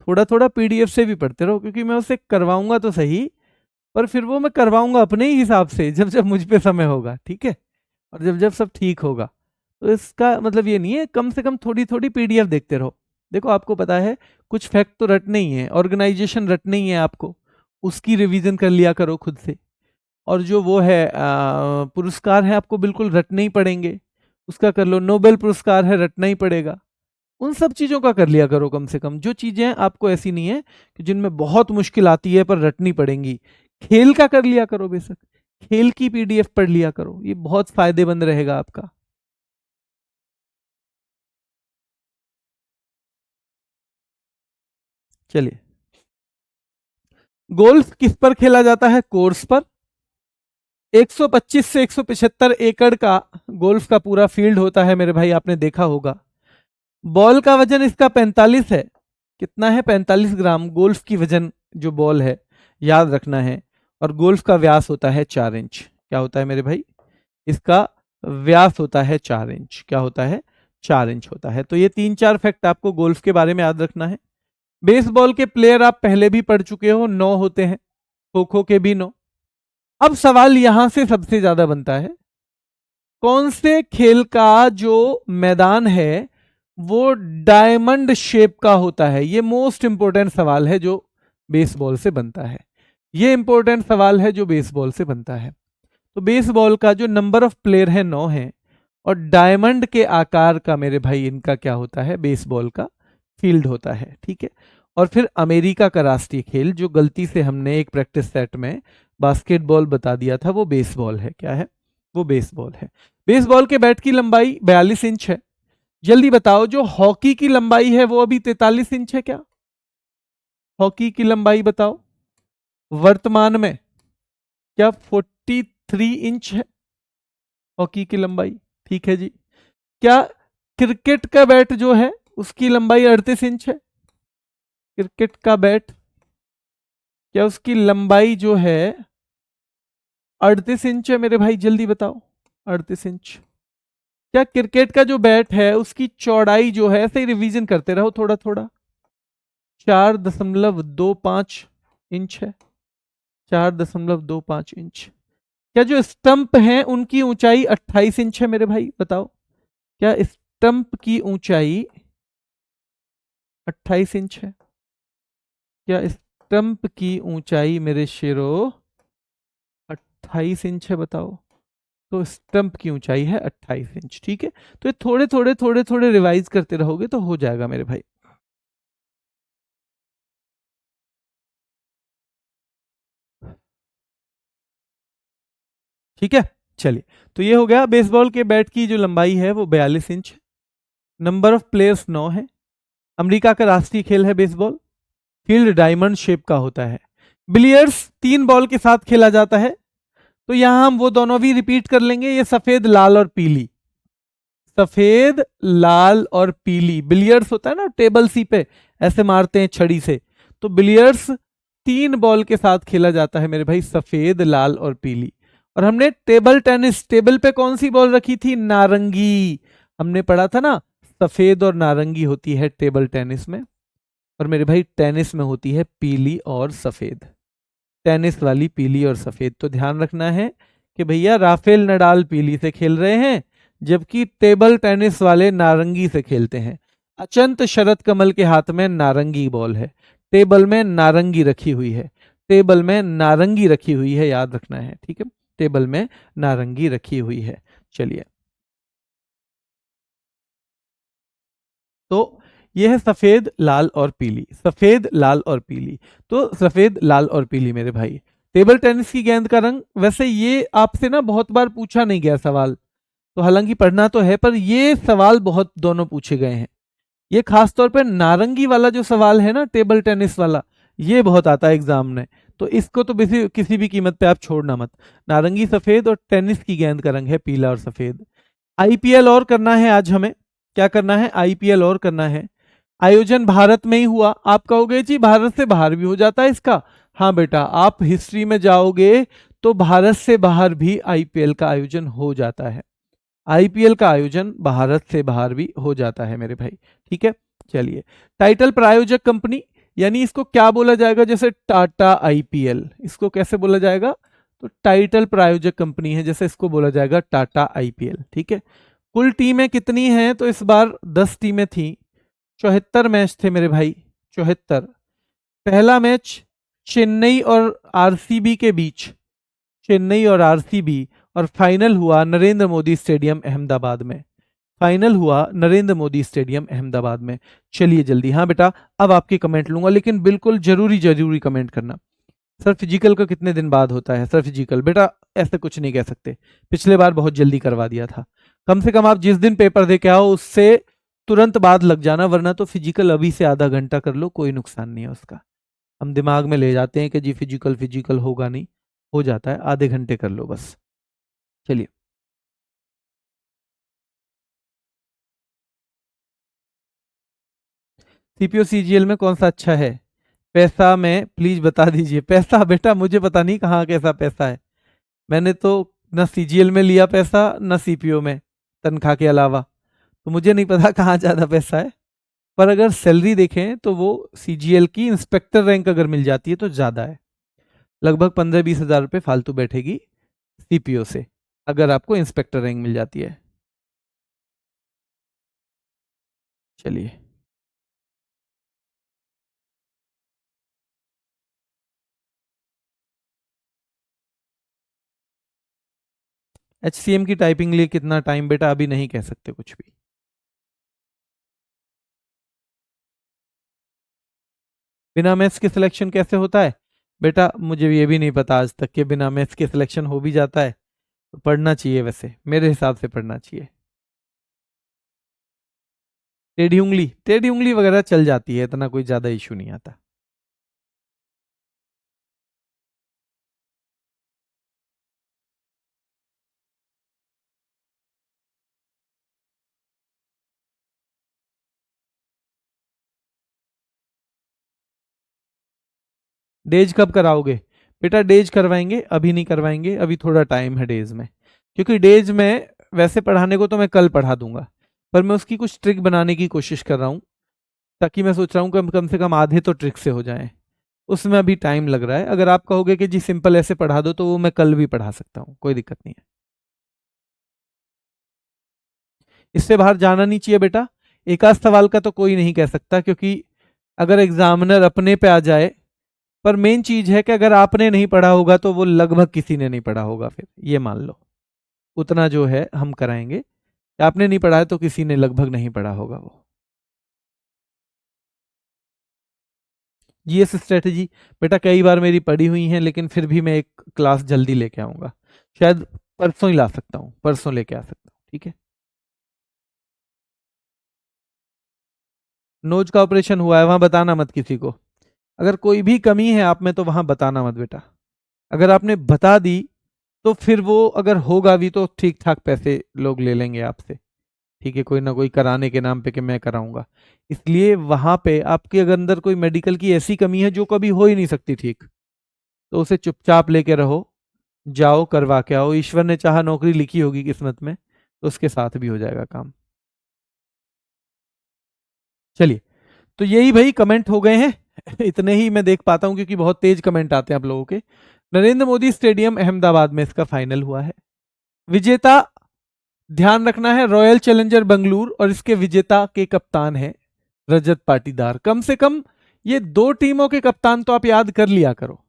थोड़ा थोड़ा पीडीएफ से भी पढ़ते रहो, क्योंकि मैं उसे करवाऊंगा तो सही, पर फिर वो मैं करवाऊंगा अपने ही हिसाब से, जब जब मुझ पे समय होगा, ठीक है, और जब जब सब ठीक होगा। तो इसका मतलब ये नहीं है, कम से कम थोड़ी थोड़ी पीडीएफ देखते रहो। देखो, आपको पता है कुछ फैक्ट तो रटने ही है, ऑर्गेनाइजेशन रटने ही है आपको, उसकी रिवीजन कर लिया करो खुद से। और जो वो है पुरस्कार है, आपको बिल्कुल रटने ही पड़ेंगे, उसका कर लो। नोबेल पुरस्कार है, रटना ही पड़ेगा। उन सब चीजों का कर लिया करो, कम से कम जो चीजें आपको ऐसी नहीं है कि जिनमें बहुत मुश्किल आती है पर रटनी पड़ेंगी। खेल का कर लिया करो, बेशक खेल की पीडीएफ पढ़ लिया करो, ये बहुत फायदेमंद रहेगा आपका। चलिए। गोल्फ किस पर खेला जाता है? कोर्स पर। 125 से 175 एकड़ का गोल्फ का पूरा फील्ड होता है मेरे भाई, आपने देखा होगा। बॉल का वजन इसका 45 है। कितना है? 45 ग्राम गोल्फ की वजन जो बॉल है, याद रखना है। और गोल्फ का व्यास होता है 4 इंच। क्या होता है मेरे भाई? इसका व्यास होता है 4 इंच। क्या होता है? 4 इंच होता है। तो ये 3-4 फैक्ट आपको गोल्फ के बारे में याद रखना है। बेसबॉल के प्लेयर आप पहले भी पढ़ चुके हो, 9 होते हैं। खो खो के भी 9। अब सवाल यहां से सबसे ज्यादा बनता है, कौन से खेल का जो मैदान है वो डायमंड शेप का होता है? ये मोस्ट इंपॉर्टेंट सवाल है जो बेसबॉल से बनता है। ये इंपॉर्टेंट सवाल है जो बेसबॉल से बनता है। तो बेसबॉल का जो नंबर ऑफ प्लेयर है 9 है, और डायमंड के आकार का मेरे भाई इनका क्या होता है? बेसबॉल का फील्ड होता है। ठीक है। और फिर अमेरिका का राष्ट्रीय खेल जो गलती से हमने एक प्रैक्टिस सेट में बास्केटबॉल बता दिया था, वो बेसबॉल है। क्या है? वो बेसबॉल है। बेसबॉल के बैट की लंबाई 42 इंच है। जल्दी बताओ, जो हॉकी की लंबाई है वो अभी 43 इंच है क्या? हॉकी की लंबाई बताओ वर्तमान में, क्या 43 इंच है हॉकी की लंबाई? ठीक है जी। क्या क्रिकेट का बैट जो है उसकी लंबाई 38 इंच है? क्रिकेट का बैट, क्या उसकी लंबाई जो है 38 इंच है मेरे भाई? जल्दी बताओ। 38 इंच। क्या क्रिकेट का जो बैट है उसकी चौड़ाई जो है, ऐसे ही रिवीजन करते रहो थोड़ा थोड़ा, 4.25 इंच है। 4.25 इंच। क्या जो स्टंप हैं उनकी ऊंचाई 28 इंच है मेरे भाई? बताओ, क्या स्टंप की ऊंचाई 28 इंच है? क्या स्टंप की ऊंचाई मेरे शेरो 28 इंच है? बताओ। तो स्टंप की ऊंचाई है 28 इंच। ठीक है। तो ये थोड़े थोड़े रिवाइज करते रहोगे तो हो जाएगा मेरे भाई। ठीक है। चलिए, तो ये हो गया। बेसबॉल के बैट की जो लंबाई है वो 42 इंच है। नंबर ऑफ प्लेयर्स 9 है। अमेरिका का राष्ट्रीय खेल है बेसबॉल। फील्ड डायमंड शेप का होता है। बिलियर्ड्स 3 बॉल के साथ खेला जाता है। तो यहां हम वो दोनों भी रिपीट कर लेंगे, ये सफेद लाल और पीली। सफेद लाल और पीली बिलियर्ड्स होता है ना, टेबल सी पे ऐसे मारते हैं छड़ी से। तो बिलियर्ड्स 3 बॉल के साथ खेला जाता है मेरे भाई, सफेद लाल और पीली। और हमने टेबल टेनिस, टेबल पे कौन सी बॉल रखी थी? नारंगी। हमने पढ़ा था ना, सफेद और नारंगी होती है टेबल टेनिस में। और मेरे भाई टेनिस में होती है पीली और सफेद। टेनिस वाली पीली और सफेद। तो ध्यान रखना है कि भैया राफेल नडाल पीली से खेल रहे हैं, जबकि टेबल टेनिस वाले नारंगी से खेलते हैं। अचंत शरद कमल के हाथ में नारंगी बॉल है, टेबल में नारंगी रखी हुई है। टेबल में नारंगी रखी हुई है, याद रखना है। ठीक है। टेबल में नारंगी रखी हुई है। चलिए, तो यह है सफेद लाल और पीली, सफेद लाल और पीली। तो सफेद लाल और पीली मेरे भाई। टेबल टेनिस की गेंद का रंग, वैसे ये आपसे ना बहुत बार पूछा नहीं गया सवाल, तो हालांकि पढ़ना तो है, पर ये सवाल बहुत दोनों पूछे गए हैं। ये खासतौर पर नारंगी वाला जो सवाल है ना, टेबल टेनिस वाला, ये बहुत आता है एग्जाम में। तो इसको तो किसी भी कीमत पे आप छोड़ना मत। नारंगी सफेद, और टेनिस की गेंद का रंग है पीला और सफेद। आईपीएल और करना है आज हमें। क्या करना है? आईपीएल और करना है। आयोजन भारत में ही हुआ। आप कहोगे जी भारत से बाहर भी हो जाता है इसका। हाँ बेटा, आप हिस्ट्री में जाओगे तो भारत से बाहर भी आईपीएल का आयोजन हो जाता है। आईपीएल का आयोजन भारत से बाहर भी हो जाता है मेरे भाई। ठीक है। चलिए, टाइटल प्रायोजक कंपनी, यानी इसको क्या बोला जाएगा? जैसे टाटा आईपीएल, इसको कैसे बोला जाएगा? तो टाइटल प्रायोजक कंपनी है, जैसे इसको बोला जाएगा टाटा आईपीएल। ठीक है। कुल टीमें कितनी हैं? तो इस बार 10 टीमें थी। 74 मैच थे मेरे भाई, 74। पहला मैच चेन्नई और आरसीबी के बीच, चेन्नई और आरसीबी, और फाइनल हुआ नरेंद्र मोदी स्टेडियम अहमदाबाद में। फाइनल हुआ नरेंद्र मोदी स्टेडियम अहमदाबाद में। चलिए जल्दी, हाँ बेटा, अब आपके कमेंट लूंगा, लेकिन बिल्कुल जरूरी जरूरी कमेंट करना। सर फिजिकल का कितने दिन बाद होता है? सर फिजिकल बेटा ऐसे कुछ नहीं कह सकते, पिछले बार बहुत जल्दी करवा दिया था। कम से कम आप जिस दिन पेपर दे के आओ उससे तुरंत बाद लग जाना, वरना तो फिजिकल अभी से आधा घंटा कर लो, कोई नुकसान नहीं है उसका। हम दिमाग में ले जाते हैं कि जी फिजिकल फिजिकल होगा नहीं, हो जाता है, आधे घंटे कर लो बस। चलिए, सीपीयू सीजीएल में कौन सा अच्छा है? पैसा में प्लीज बता दीजिए। पैसा बेटा मुझे पता नहीं कहाँ कैसा पैसा है। मैंने तो ना सीजीएल में लिया पैसा ना सीपीयू में, तनख्वाह के अलावा, तो मुझे नहीं पता कहाँ ज्यादा पैसा है। पर अगर सैलरी देखें तो वो सीजीएल की इंस्पेक्टर रैंक अगर मिल जाती है तो ज्यादा है, लगभग 15-20 हज़ार रुपये फालतू बैठेगी सीपीओ से, अगर आपको इंस्पेक्टर रैंक मिल जाती है। चलिए, एचसीएम की टाइपिंग लिए कितना टाइम बेटा? अभी नहीं कह सकते कुछ भी। बिना मैथ्स के सिलेक्शन कैसे होता है? बेटा मुझे ये भी नहीं पता आज तक कि बिना मैथ्स के सिलेक्शन हो भी जाता है। तो पढ़ना चाहिए, वैसे मेरे हिसाब से पढ़ना चाहिए। टेढ़ी उंगली वगैरह चल जाती है, इतना कोई ज्यादा इशू नहीं आता। डेज कब कराओगे? बेटा डेज करवाएंगे, अभी नहीं करवाएंगे, अभी थोड़ा टाइम है डेज में। क्योंकि डेज में वैसे पढ़ाने को तो मैं कल पढ़ा दूंगा, पर मैं उसकी कुछ ट्रिक बनाने की कोशिश कर रहा हूँ, ताकि मैं सोच रहा हूँ कम से कम आधे तो ट्रिक से हो जाए। उसमें अभी टाइम लग रहा है। अगर आप कहोगे कि जी सिंपल ऐसे पढ़ा दो तो वो मैं कल भी पढ़ा सकता हूँ, कोई दिक्कत नहीं है। इससे बाहर जाना नहीं चाहिए बेटा। एक आध सवाल का तो कोई नहीं कह सकता, क्योंकि अगर एग्जामिनर अपने पे आ जाए, पर मेन चीज है कि अगर आपने नहीं पढ़ा होगा तो वो लगभग किसी ने नहीं पढ़ा होगा, फिर ये मान लो उतना जो है हम कराएंगे। आपने नहीं पढ़ा है तो किसी ने लगभग नहीं पढ़ा होगा वो। जीएस स्ट्रेटेजी बेटा कई बार मेरी पढ़ी हुई है, लेकिन फिर भी मैं एक क्लास जल्दी लेके आऊंगा। शायद परसों ही ला सकता हूँ, परसों लेके आ सकता हूँ, ठीक है। नोज का ऑपरेशन हुआ है, वहां बताना मत किसी को। अगर कोई भी कमी है आप में तो वहां बताना मत बेटा। अगर आपने बता दी तो फिर वो अगर होगा भी तो ठीक ठाक पैसे लोग ले लेंगे आपसे, ठीक है, कोई ना कोई कराने के नाम पे कि मैं कराऊंगा। इसलिए वहां पे आपके अगर अंदर कोई मेडिकल की ऐसी कमी है जो कभी हो ही नहीं सकती ठीक, तो उसे चुपचाप लेके रहो, जाओ करवा के आओ। ईश्वर ने चाहा नौकरी लिखी होगी किस्मत में, तो उसके साथ भी हो जाएगा काम। चलिए, तो यही भाई कमेंट हो गए हैं। इतने ही मैं देख पाता हूं क्योंकि बहुत तेज कमेंट आते हैं आप लोगों के। नरेंद्र मोदी स्टेडियम अहमदाबाद में इसका फाइनल हुआ है। विजेता, ध्यान रखना है, रॉयल चैलेंजर बंगलुरु, और इसके विजेता के कप्तान है रजत पाटीदार। कम से कम ये दो टीमों के कप्तान तो आप याद कर लिया करो।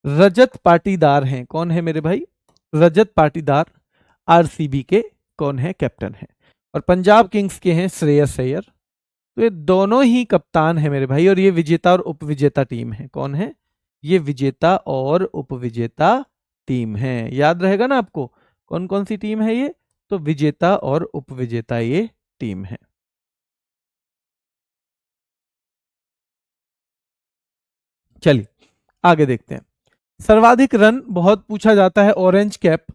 रजत पाटीदार हैं, कौन है मेरे भाई? रजत पाटीदार आरसीबी के कौन है? कैप्टन है। और पंजाब किंग्स के हैं श्रेयस अय्यर। तो ये दोनों ही कप्तान है मेरे भाई, और ये विजेता और उपविजेता टीम है। कौन है? ये विजेता और उपविजेता टीम है। याद रहेगा ना आपको कौन कौन सी टीम है ये? तो विजेता और उपविजेता ये टीम है। चलिए आगे देखते हैं। सर्वाधिक रन बहुत पूछा जाता है, ऑरेंज कैप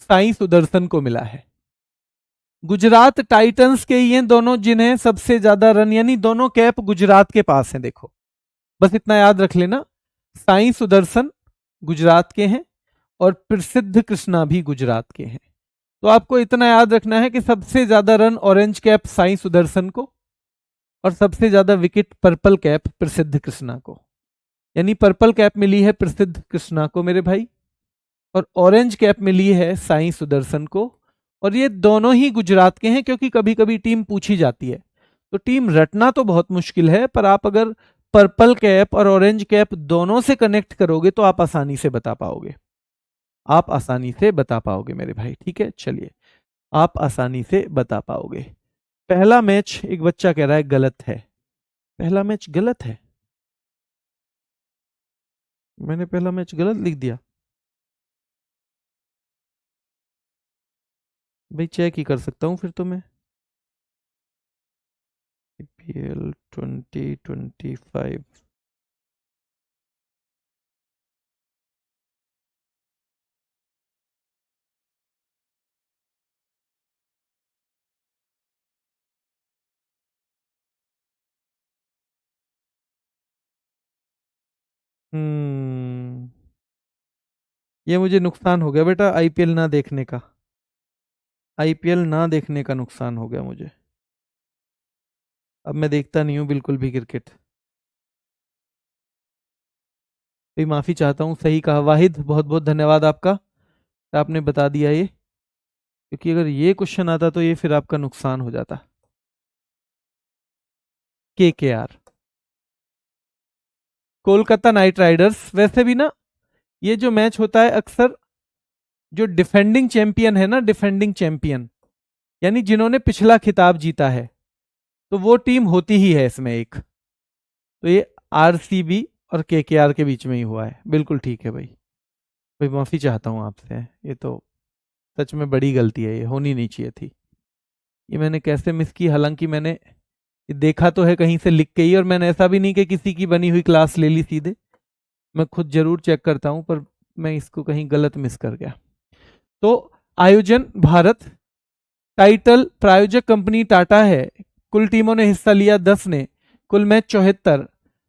साई सुदर्शन को मिला है। गुजरात टाइटंस के ये दोनों जिन्हें सबसे ज्यादा रन, यानी दोनों कैप गुजरात के पास हैं। देखो बस इतना याद रख लेना, साई सुदर्शन गुजरात के हैं और प्रसिद्ध कृष्णा भी गुजरात के हैं। तो आपको इतना याद रखना है कि सबसे ज्यादा run orange cap Sai Sudarshan को, और सबसे ज्यादा विकेट पर्पल कैप प्रसिद्ध कृष्णा को। यानी पर्पल कैप मिली है प्रसिद्ध कृष्णा को मेरे भाई, और ऑरेंज कैप मिली है साई सुदर्शन को। और ये दोनों ही गुजरात के हैं, क्योंकि कभी कभी टीम पूछी जाती है। तो टीम रटना तो बहुत मुश्किल है, पर आप अगर पर्पल कैप और ऑरेंज कैप दोनों से कनेक्ट करोगे तो आप आसानी से बता पाओगे। आप आसानी से बता पाओगे मेरे भाई, ठीक है। चलिए, आप आसानी से बता पाओगे। पहला मैच एक बच्चा कह रहा है गलत है। पहला मैच गलत है? मैंने पहला मैच गलत लिख दिया? भाई चेक ही कर सकता हूँ फिर तो मैं। IPL 2025 ये मुझे नुकसान हो गया बेटा आईपीएल ना देखने का। आईपीएल ना देखने का नुकसान हो गया मुझे। अब मैं देखता नहीं हूँ बिल्कुल भी क्रिकेट। भी माफी चाहता हूँ। सही कहा वाहिद, बहुत बहुत धन्यवाद आपका, आपने बता दिया ये, क्योंकि अगर ये क्वेश्चन आता तो ये फिर आपका नुकसान हो जाता। KKR, Kolkata night Riders. वैसे भी ना ये जो मैच होता है अक्सर जो डिफेंडिंग चैंपियन है ना, डिफेंडिंग चैंपियन यानी जिन्होंने पिछला खिताब जीता है, तो वो टीम होती ही है इसमें एक। तो ये आरसीबी और केकेआर के बीच में ही हुआ है। बिल्कुल ठीक है भाई। भाई माफी चाहता हूँ आपसे, ये तो सच में बड़ी गलती है, ये होनी नहीं चाहिए थी। ये मैंने कैसे मिस की, हालांकि मैंने ये देखा तो है कहीं से लिख के ही, और मैंने ऐसा भी नहीं कि किसी की बनी हुई क्लास ले ली सीधे, मैं खुद जरूर चेक करता हूं, पर मैं इसको कहीं गलत मिस कर गया। तो आयोजन भारत, टाइटल प्रायोजक कंपनी टाटा है, कुल टीमों ने हिस्सा लिया 10 ने, कुल मैच 74।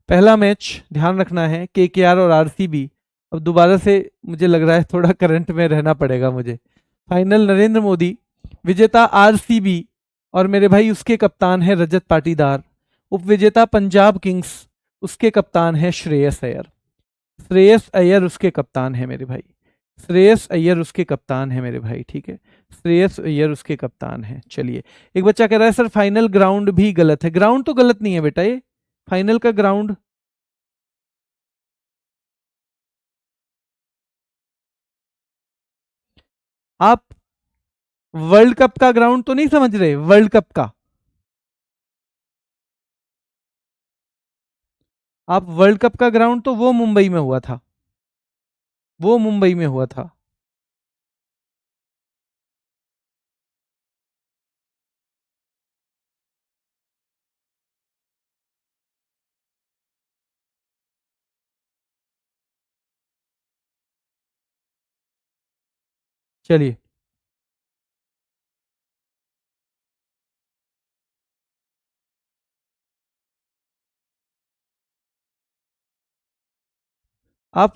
पहला मैच ध्यान रखना है केकेआर और आरसीबी। अब दोबारा से मुझे लग रहा है थोड़ा करंट में रहना पड़ेगा मुझे। फाइनल नरेंद्र मोदी, विजेता आरसीबी और मेरे भाई उसके कप्तान है रजत पाटीदार। उपविजेता पंजाब किंग्स, उसके कप्तान है श्रेयस अय्यर। श्रेयस अय्यर उसके कप्तान है मेरे भाई, श्रेयस अय्यर उसके कप्तान है मेरे भाई, ठीक है, श्रेयस अय्यर उसके कप्तान है। चलिए, एक बच्चा कह रहा है सर फाइनल ग्राउंड भी गलत है। ग्राउंड तो गलत नहीं है बेटा, ये फाइनल का ग्राउंड आप वर्ल्ड कप का ग्राउंड तो नहीं समझ रहे, वर्ल्ड कप का आप वर्ल्ड कप का ग्राउंड तो वो मुंबई में हुआ था, वो मुंबई में हुआ था। चलिए, आप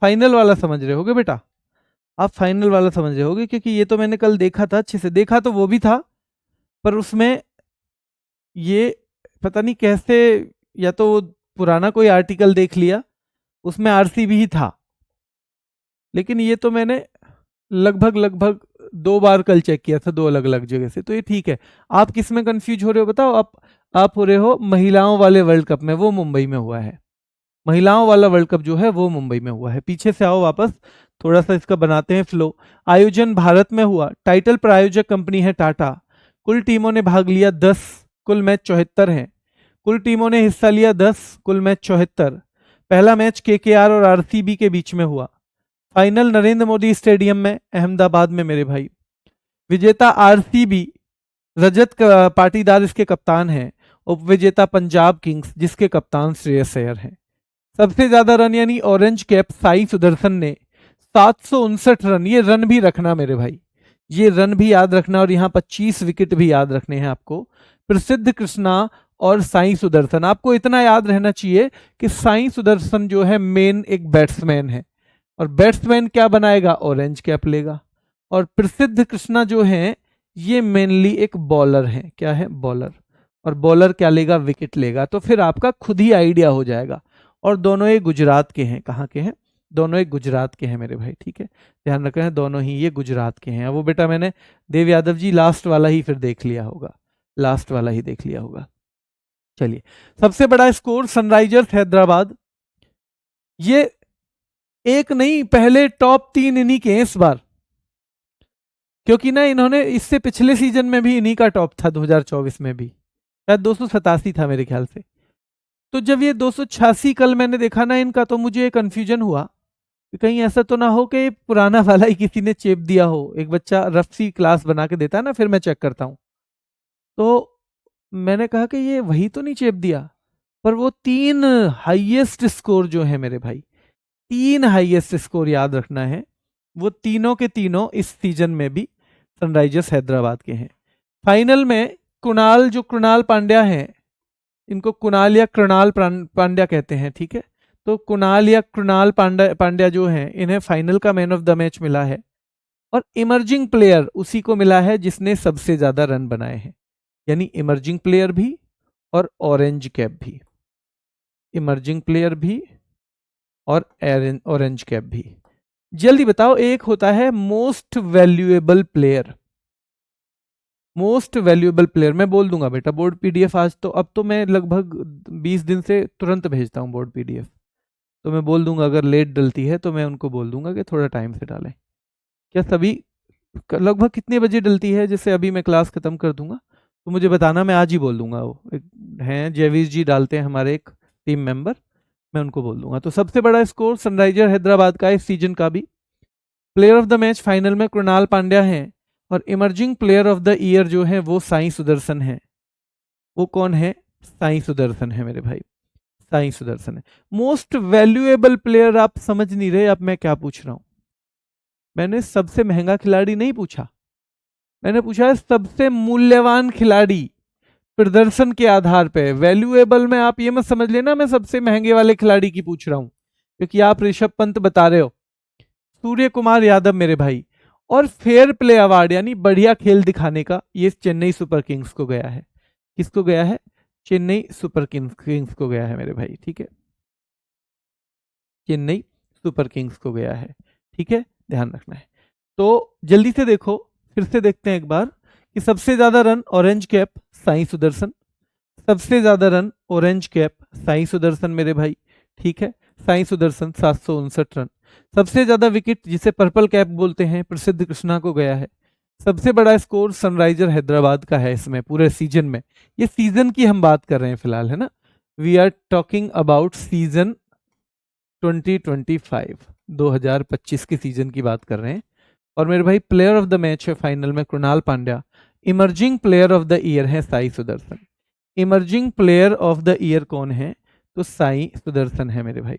फाइनल वाला समझ रहे होगे बेटा, आप फाइनल वाला समझ रहे होगे, क्योंकि ये तो मैंने कल देखा था, अच्छे से देखा तो वो भी था, पर उसमें ये पता नहीं कैसे, या तो पुराना कोई आर्टिकल देख लिया, उसमें आरसीबी ही था, लेकिन ये तो मैंने लगभग लगभग 2 बार कल चेक किया था, 2 अलग अलग जगह से, तो ये ठीक है। आप किस में कंफ्यूज हो रहे हो बताओ? आप हो रहे हो महिलाओं वाले वर्ल्ड कप में, वो मुंबई में हुआ है। महिलाओं वाला वर्ल्ड कप जो है वो मुंबई में हुआ है। पीछे से आओ वापस, थोड़ा सा इसका बनाते हैं फ्लो। आयोजन भारत में हुआ, टाइटल प्रायोजक कंपनी है टाटा, कुल टीमों ने भाग लिया 10, कुल मैच 74 हैं। कुल टीमों ने हिस्सा लिया 10, कुल मैच 74। पहला मैच केकेआर और आरसीबी के बीच में हुआ। फाइनल नरेंद्र मोदी स्टेडियम में अहमदाबाद में मेरे भाई। विजेता आरसीबी, पाटीदार इसके कप्तान हैं। उपविजेता पंजाब किंग्स, जिसके कप्तान श्रेयस अय्यर हैं। सबसे ज्यादा रन यानी ऑरेंज कैप साई सुदर्शन ने 759 रन। ये रन भी रखना मेरे भाई, ये रन भी याद रखना, और यहाँ 25 विकेट भी याद रखने हैं आपको। प्रसिद्ध कृष्णा और साई सुदर्शन, आपको इतना याद रहना चाहिए कि साई सुदर्शन जो है मेन एक बैट्समैन है, और बैट्समैन क्या बनाएगा, ऑरेंज कैप लेगा। और प्रसिद्ध कृष्णा जो है ये मेनली एक बॉलर है, क्या है, बॉलर। और बॉलर क्या लेगा, विकेट लेगा। तो फिर आपका खुद ही आइडिया हो जाएगा। और दोनों ये गुजरात के हैं, कहाँ के हैं, दोनों एक गुजरात के हैं मेरे भाई, ठीक है, ध्यान रखना, दोनों ही ये गुजरात के हैं। वो बेटा मैंने देव यादव जी लास्ट वाला ही फिर देख लिया होगा, लास्ट वाला ही देख लिया होगा। चलिए, सबसे बड़ा स्कोर सनराइजर्स हैदराबाद, ये एक नहीं, पहले टॉप 3 इन्हीं के हैं इस बार, क्योंकि ना इन्होंने इससे पिछले सीजन में भी इन्हीं का टॉप था, 2024 में भी शायद 287 था मेरे ख्याल से। तो जब ये 286 कल मैंने देखा ना इनका, तो मुझे कंफ्यूजन हुआ कि कहीं ऐसा तो ना हो कि ये पुराना वाला ही किसी ने चेप दिया हो। एक बच्चा रफ सी क्लास बना के देता है ना, फिर मैं चेक करता हूँ, तो मैंने कहा कि ये वही तो नहीं चेप दिया। पर वो 3 हाईएस्ट स्कोर जो है मेरे भाई, 3 हाईएस्ट स्कोर याद रखना है, वो तीनों के तीनों इस सीजन में भी सनराइजर्स हैदराबाद के हैं। फाइनल में कुणाल, जो कृणाल पांड्या हैं, इनको कुणाल या कृणाल पांड्या कहते हैं, ठीक है, तो कुणाल या कृणाल पांड्या जो हैं, इन्हें फाइनल का मैन ऑफ द मैच मिला है। और इमर्जिंग प्लेयर उसी को मिला है जिसने सबसे ज्यादा रन बनाए हैं, यानी इमर्जिंग प्लेयर भी और ऑरेंज कैप भी, इमर्जिंग प्लेयर भी और ऑरेंज कैप भी। जल्दी बताओ, एक होता है most valuable player, most valuable player मैं बोल दूंगा बेटा बोर्ड पीडीएफ आज तो, अब तो मैं लगभग 20 दिन से तुरंत भेजता हूँ बोर्ड पीडीएफ, तो मैं बोल दूंगा अगर लेट डलती है तो मैं उनको बोल दूंगा कि थोड़ा टाइम से डालें। क्या सभी लगभग कितने बजे डलती है, जैसे अभी मैं क्लास खत्म कर दूंगा तो मुझे बताना, मैं आज ही बोल दूंगा। वो एक हैं जयवीर जी डालते हैं हमारे एक टीम मेंबर, मैं उनको बोल दूंगा। तो सबसे बड़ा स्कोर सनराइजर हैदराबाद का इस सीजन का भी, player of the match final में कृणाल पांड्या हैं, और emerging player of the year जो है वो साई सुदर्शन है। वो कौन है? साई सुदर्शन है मेरे भाई, साई सुदर्शन है। मोस्ट वैल्यूएबल प्लेयर आप समझ नहीं रहे अब मैं क्या पूछ रहा हूं। मैंने सबसे महंगा खिलाड़ी नहीं पूछा, मैंने पूछा है सबसे मूल्यवान खिलाड़ी प्रदर्शन के आधार पे। वैल्यूएबल में आप ये मत समझ लेना मैं सबसे महंगे वाले खिलाड़ी की पूछ रहा हूं, क्योंकि आप ऋषभ पंत बता रहे हो, सूर्य कुमार यादव मेरे भाई। और फेयर प्ले अवार्ड यानी बढ़िया खेल दिखाने का, ये चेन्नई सुपर किंग्स को गया है। किसको गया है? चेन्नई सुपर किंग्स को गया है मेरे भाई, ठीक है, चेन्नई सुपर किंग्स को गया है, ठीक है, ध्यान रखना है। तो जल्दी से देखो, फिर से देखते हैं एक बार कि सबसे ज्यादा run orange cap Sai Sudarshan, सबसे ज्यादा run orange cap Sai Sudarshan मेरे भाई, ठीक है, साई सुदर्शन 759 रन। सबसे ज्यादा विकेट जिसे पर्पल कैप बोलते हैं प्रसिद्ध कृष्णा को गया है। सबसे बड़ा स्कोर सनराइजर हैदराबाद का है इसमें पूरे सीजन में, ये सीजन की हम बात कर रहे हैं फिलहाल, है ना, we are talking about season 2025, 2025 के सीजन की बात कर रहे हैं। और मेरे भाई प्लेयर ऑफ द मैच है फाइनल में Krunal Pandya, emerging player of the year है Sai Sudharsan. Emerging player of the year कौन है? तो साई सुदर्शन है मेरे भाई,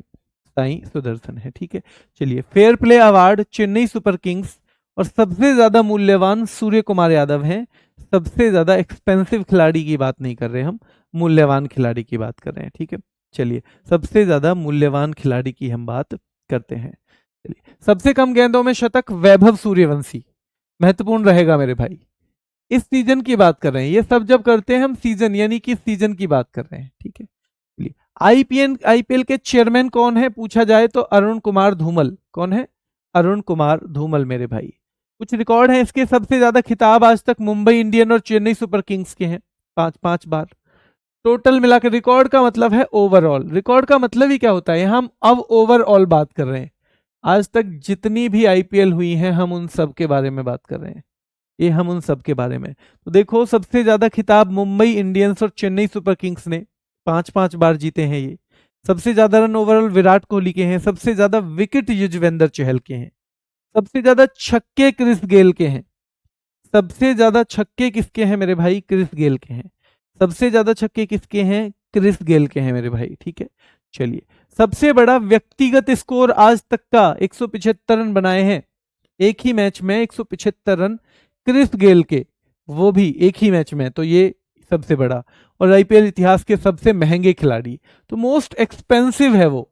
साई सुदर्शन है, ठीक है। चलिए, fair play award Chennai super Kings, और सबसे ज्यादा मूल्यवान सूर्य कुमार यादव हैं। सबसे ज्यादा एक्सपेंसिव खिलाड़ी की बात नहीं कर रहे हम, मूल्यवान खिलाड़ी की बात कर रहे हैं, ठीक है। चलिए, सबसे ज्यादा मूल्यवान खिलाड़ी की हम बात करते हैं। चलिए, सबसे कम गेंदों में शतक वैभव सूर्यवंशी, महत्वपूर्ण रहेगा मेरे भाई, इस सीजन की बात कर रहे हैं। ये सब जब करते हैं हम सीजन, यानी कि सीजन की बात कर रहे हैं, ठीक है। चलिए, आईपीएल के चेयरमैन कौन है पूछा जाए तो अरुण कुमार धूमल। कौन है? अरुण कुमार धूमल मेरे भाई। कुछ रिकॉर्ड है इसके, सबसे ज्यादा खिताब आज तक मुंबई इंडियन और चेन्नई सुपर किंग्स के हैं, 5 बार टोटल मिलाकर। रिकॉर्ड का मतलब है ओवरऑल, रिकॉर्ड का मतलब ही क्या होता है, हम अब ओवरऑल बात कर रहे हैं। आज तक जितनी भी आईपीएल हुई हैं हम उन सब के बारे में बात कर रहे हैं, ये हम उन सब के बारे में। तो देखो, सबसे ज्यादा खिताब मुंबई इंडियंस और चेन्नई सुपर किंग्स ने 5 बार जीते हैं ये। सबसे ज्यादा रन ओवरऑल विराट कोहली के हैं, सबसे ज्यादा विकेट युजवेंद्र चहल के हैं, सबसे ज्यादा छक्के क्रिस गेल के हैं। सबसे ज्यादा छक्के किसके हैं मेरे भाई? क्रिस गेल के हैं। सबसे ज्यादा छक्के किसके हैं? क्रिस गेल के हैं मेरे भाई, ठीक है। चलिए, सबसे बड़ा व्यक्तिगत स्कोर आज तक का 175 रन बनाए हैं, एक ही मैच में 175 रन क्रिस गेल के, वो भी एक ही मैच में, तो ये सबसे बड़ा। और आईपीएल इतिहास के सबसे महंगे खिलाड़ी, तो मोस्ट एक्सपेंसिव है वो,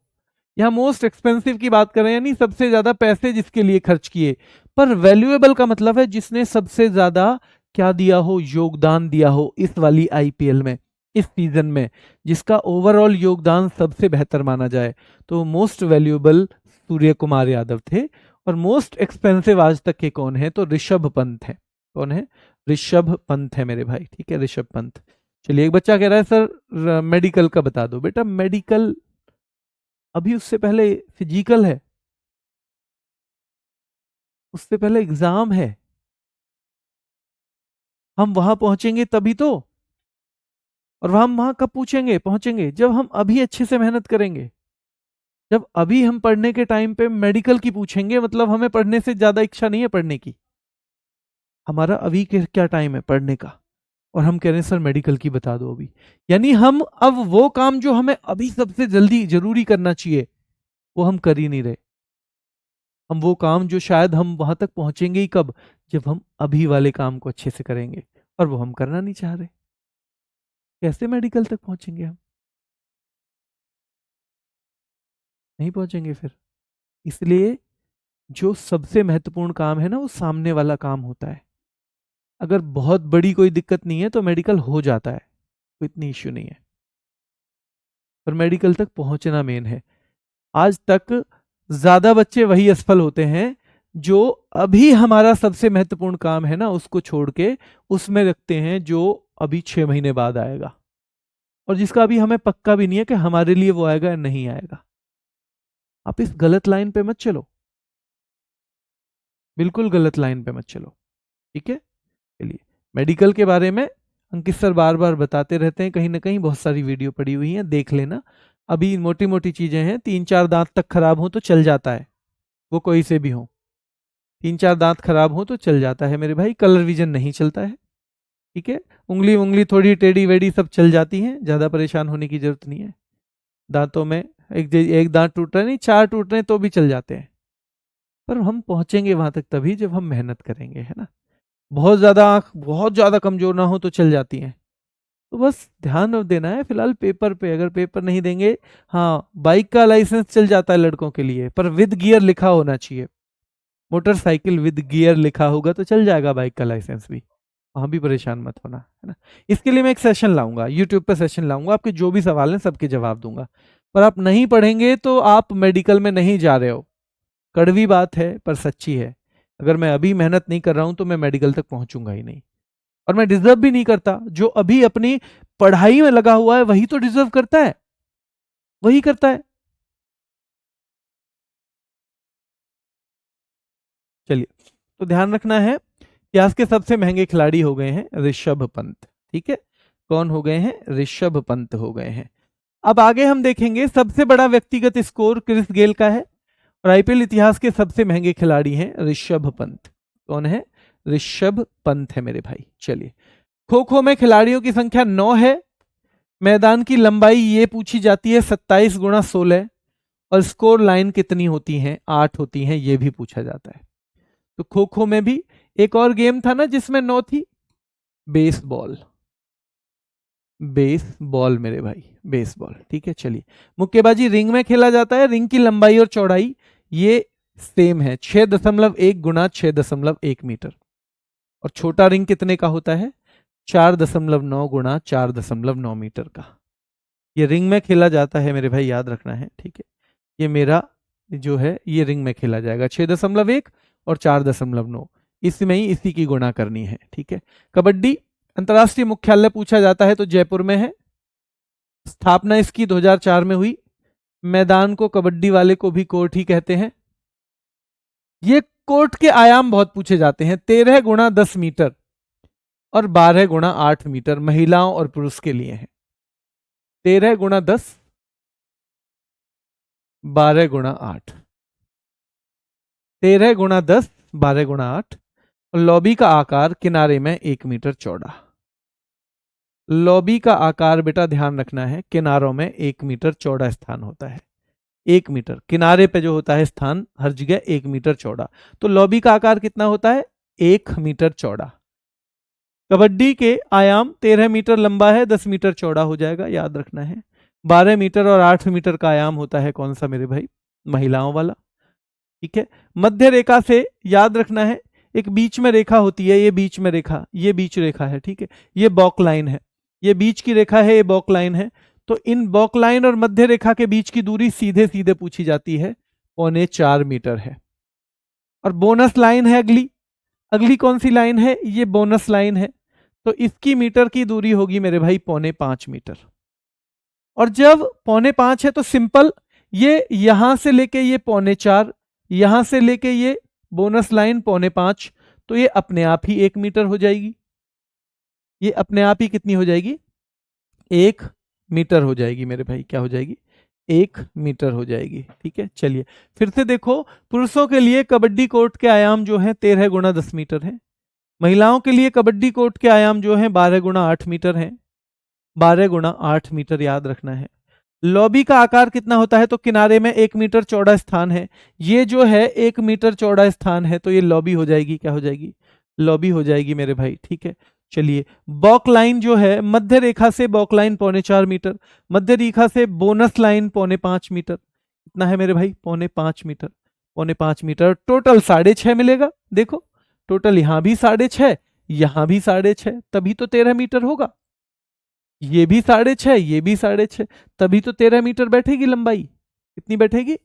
यहाँ मोस्ट एक्सपेंसिव की बात कर रहे हैं, यानी सबसे ज्यादा पैसे जिसके लिए खर्च किए। पर वैल्यूएबल का मतलब है जिसने सबसे ज्यादा क्या दिया हो, योगदान दिया हो इस वाली आईपीएल में, इस सीजन में, जिसका ओवरऑल योगदान सबसे बेहतर माना जाए। तो मोस्ट वैल्यूएबल सूर्य कुमार यादव थे। और मोस्ट एक्सपेंसिव आज तक के कौन है? तो ऋषभ पंत है। कौन है? ऋषभ पंत है मेरे भाई, ठीक है, ऋषभ पंत। चलिए, एक बच्चा कह रहा है सर मेडिकल का बता दो। बेटा मेडिकल अभी, उससे पहले फिजिकल है, उससे पहले एग्जाम है, हम वहां पहुंचेंगे तभी तो। और हम वहां कब पूछेंगे पहुंचेंगे? जब हम अभी अच्छे से मेहनत करेंगे, जब अभी हम पढ़ने के टाइम पे मेडिकल की पूछेंगे, मतलब हमें पढ़ने से ज्यादा इच्छा नहीं है पढ़ने की, हमारा अभी के क्या टाइम है पढ़ने का, और हम कह रहे हैं सर मेडिकल की बता दो अभी। यानी हम अब वो काम जो हमें अभी सबसे जल्दी जरूरी करना चाहिए वो हम कर ही नहीं रहे। हम वो काम जो शायद हम वहां तक पहुंचेंगे ही कब, जब हम अभी वाले काम को अच्छे से करेंगे, और वो हम करना नहीं चाह रहे। कैसे मेडिकल तक पहुंचेंगे हम? नहीं पहुंचेंगे फिर। इसलिए जो सबसे महत्वपूर्ण काम है ना, वो सामने वाला काम होता है। अगर बहुत बड़ी कोई दिक्कत नहीं है तो मेडिकल हो जाता है, कोई इतनी इश्यू नहीं है, पर मेडिकल तक पहुंचना मेन है। आज तक ज्यादा बच्चे वही असफल होते हैं जो अभी हमारा सबसे महत्वपूर्ण काम है ना उसको छोड़ के उसमें रखते हैं जो अभी 6 महीने बाद आएगा, और जिसका अभी हमें पक्का भी नहीं है कि हमारे लिए वो आएगा या नहीं आएगा। आप इस गलत लाइन पे मत चलो, बिल्कुल गलत लाइन पे मत चलो, ठीक है। चलिए, मेडिकल के बारे में अंकित सर बार बार बताते रहते हैं, कहीं ना कहीं बहुत सारी वीडियो पड़ी हुई है, देख लेना। अभी मोटी मोटी चीजें हैं, 3-4 दांत तक खराब हो तो चल जाता है, वो कोई से भी हो। 3-4 दांत खराब हो तो चल जाता है मेरे भाई, कलर विजन नहीं चलता है, ठीक है। उंगली उंगली थोड़ी टेढ़ी वेढ़ी सब चल जाती हैं, ज्यादा परेशान होने की जरूरत नहीं है। दांतों में एक दांत टूट रहा है नहीं, 4 टूट रहे हैं तो भी चल जाते हैं। पर हम पहुंचेंगे वहां तक तभी जब हम मेहनत करेंगे, है ना। बहुत ज्यादा आंख बहुत ज्यादा कमजोर ना हो तो चल जाती हैं। तो बस ध्यान देना है फिलहाल पेपर पे, अगर पेपर नहीं देंगे। हाँ, बाइक का लाइसेंस चल जाता है लड़कों के लिए, पर विद गियर लिखा होना चाहिए। मोटरसाइकिल विद गियर लिखा होगा तो चल जाएगा बाइक का लाइसेंस भी, वहां भी परेशान मत होना, है ना। इसके लिए मैं एक सेशन लाऊंगा, यूट्यूब पे सेशन लाऊंगा, आपके जो भी सवाल हैं सबके जवाब दूंगा। पर आप नहीं पढ़ेंगे तो आप मेडिकल में नहीं जा रहे हो। कड़वी बात है पर सच्ची है। अगर मैं अभी मेहनत नहीं कर रहा हूं तो मैं मेडिकल तक पहुंचूंगा ही नहीं, और मैं डिजर्व भी नहीं करता। जो अभी अपनी पढ़ाई में लगा हुआ है वही तो डिजर्व करता है, वही करता है। चलिए, तो ध्यान रखना है कि आज के सबसे महंगे खिलाड़ी हो गए हैं ऋषभ पंत, ठीक है। कौन हो गए हैं? ऋषभ पंत हो गए हैं। अब आगे हम देखेंगे सबसे बड़ा व्यक्तिगत स्कोर क्रिस गेल का है, और आईपीएल इतिहास के सबसे महंगे खिलाड़ी हैं ऋषभ पंत। कौन है? ऋषभ पंत है मेरे भाई। चलिए, खो खो में खिलाड़ियों की संख्या 9 है। मैदान की लंबाई ये पूछी जाती है 27 × 16, और स्कोर लाइन कितनी होती हैं? 8 होती हैं, ये भी पूछा जाता है। तो खो खो में भी एक और गेम था ना जिसमें 9 थी, बेसबॉल। बेसबॉल मेरे भाई, बेसबॉल, ठीक है। चलिए, मुक्केबाजी रिंग में खेला जाता है। रिंग की लंबाई और चौड़ाई ये सेम है, 6.1 × 6.1 मीटर। और छोटा रिंग कितने का होता है? 4.9 × 4.9 मीटर का। ये रिंग में खेला जाता है मेरे भाई, याद रखना है, ठीक है। ये मेरा जो है ये रिंग में खेला जाएगा, 6.1 और 4.9, इसमें ही इसी की गुणा करनी है, ठीक है। कबड्डी अंतर्राष्ट्रीय मुख्यालय पूछा जाता है तो जयपुर में है। स्थापना इसकी 2004 में हुई। मैदान को कबड्डी वाले को भी कोर्ट ही कहते हैं। ये कोर्ट के आयाम बहुत पूछे जाते हैं, 13 × 10 मीटर और 12 × 8 मीटर, महिलाओं और पुरुष के लिए है। 13 × 10, 12 × 8, 13 × 10, 12 × 8। और लॉबी का आकार किनारे में 1 मीटर चौड़ा। लॉबी का आकार बेटा ध्यान रखना है, किनारों में 1 मीटर चौड़ा स्थान होता है। 1 मीटर किनारे पे जो होता है स्थान, हर जगह 1 मीटर चौड़ा। तो लॉबी का आकार कितना होता है? 1 मीटर चौड़ा। कबड्डी के आयाम 13 मीटर लंबा है, 10 मीटर चौड़ा हो जाएगा, याद रखना है। 12 मीटर और 8 मीटर का आयाम होता है कौन सा मेरे भाई? महिलाओं वाला, ठीक है। मध्य रेखा से याद रखना है, एक बीच में रेखा होती है, ये बीच में रेखा, ये बीच रेखा है, ठीक है। ये बॉक लाइन है, ये बीच की रेखा है, ये बॉक लाइन है। तो इन बॉक लाइन और मध्य रेखा के बीच की दूरी सीधे सीधे पूछी जाती है, 4.25 मीटर है। और बोनस लाइन है अगली, अगली कौन सी लाइन है? ये बोनस लाइन है। तो इसकी मीटर की दूरी होगी मेरे भाई 4.5 मीटर। और जब 4.5 है तो सिंपल, ये यहां से लेके ये 4.25, यहां से लेके ये बोनस लाइन 4.5, तो ये अपने आप ही 1 मीटर हो जाएगी। ये अपने आप ही कितनी हो जाएगी? 1 मीटर हो जाएगी मेरे भाई। क्या हो जाएगी? 1 मीटर हो जाएगी, ठीक है। चलिए फिर से देखो, पुरुषों के लिए कबड्डी कोर्ट के आयाम जो है 13 × 10 मीटर है। महिलाओं के लिए कबड्डी कोर्ट के आयाम जो है 12 × 8 मीटर है। 12 × 8 मीटर याद रखना है। लॉबी का आकार कितना होता है? तो किनारे में 1 मीटर चौड़ा स्थान है, ये जो है 1 मीटर चौड़ा स्थान है, तो ये लॉबी हो जाएगी। क्या हो जाएगी? लॉबी हो जाएगी मेरे भाई, ठीक है। चलिए, बॉक लाइन जो है, मध्य रेखा से बॉक लाइन 4.25 मीटर, मध्य रेखा से बोनस लाइन 4.5 मीटर, कितना है मेरे भाई, 4.25 मीटर। 4.25 मीटर टोटल 6.5 मिलेगा। देखो टोटल यहां भी 6.5, यहां भी 6.5, तभी तो 13 मीटर होगा। ये भी 6.5, ये भी 6.5, तभी तो 13 मीटर बैठेगी लंबाई। कितनी बैठेगी,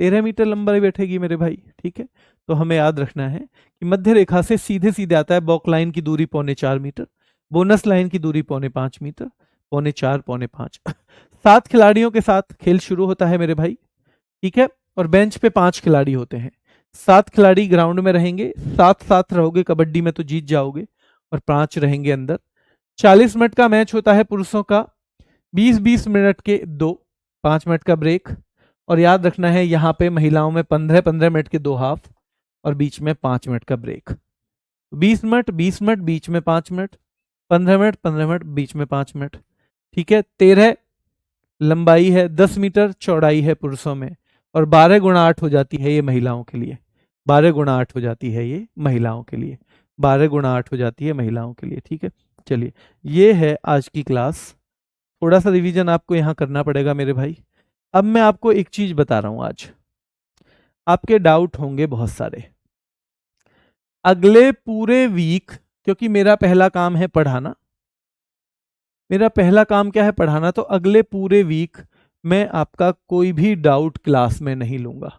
13 मीटर लंबाई बैठेगी मेरे भाई। ठीक है, तो हमें याद रखना है कि मध्य रेखा से सीधे सीधे आता है बॉक लाइन की दूरी 4.25 मीटर, बोनस लाइन की दूरी 4.5 मीटर, 4.4, 4.5। 7 खिलाड़ियों के साथ खेल शुरू होता है मेरे भाई। ठीक है, और बेंच पे 5 खिलाड़ी होते हैं। 7 खिलाड़ी ग्राउंड में रहेंगे, साथ साथ रहोगे, कबड्डी में तो जीत जाओगे, और 5 रहेंगे अंदर। 40 मिनट का मैच होता है पुरुषों का, 20-20 मिनट के 2, 5 मिनट का ब्रेक। और याद रखना है यहाँ पे महिलाओं में 15-15 मिनट के 2 हाफ, और बीच में 5 मिनट का ब्रेक। 20 मिनट 20 मिनट, बीच में 5 मिनट, 15 मिनट 15 मिनट, बीच में 5 मिनट। ठीक है, 13 लंबाई है, 10 मीटर चौड़ाई है पुरुषों में, और 12 गुणा 8 हो जाती है ये महिलाओं के लिए। 12 गुणा 8 हो जाती है ये महिलाओं के लिए, 12 गुणा 8 हो जाती है महिलाओं के लिए। ठीक है, चलिए ये है आज की क्लास। थोड़ा सा रिवीजन आपको यहाँ करना पड़ेगा मेरे भाई। अब मैं आपको एक चीज बता रहा हूं, आज आपके डाउट होंगे बहुत सारे। अगले पूरे वीक, क्योंकि मेरा पहला काम है पढ़ाना, मेरा पहला काम क्या है, पढ़ाना, तो अगले पूरे वीक मैं आपका कोई भी डाउट क्लास में नहीं लूंगा।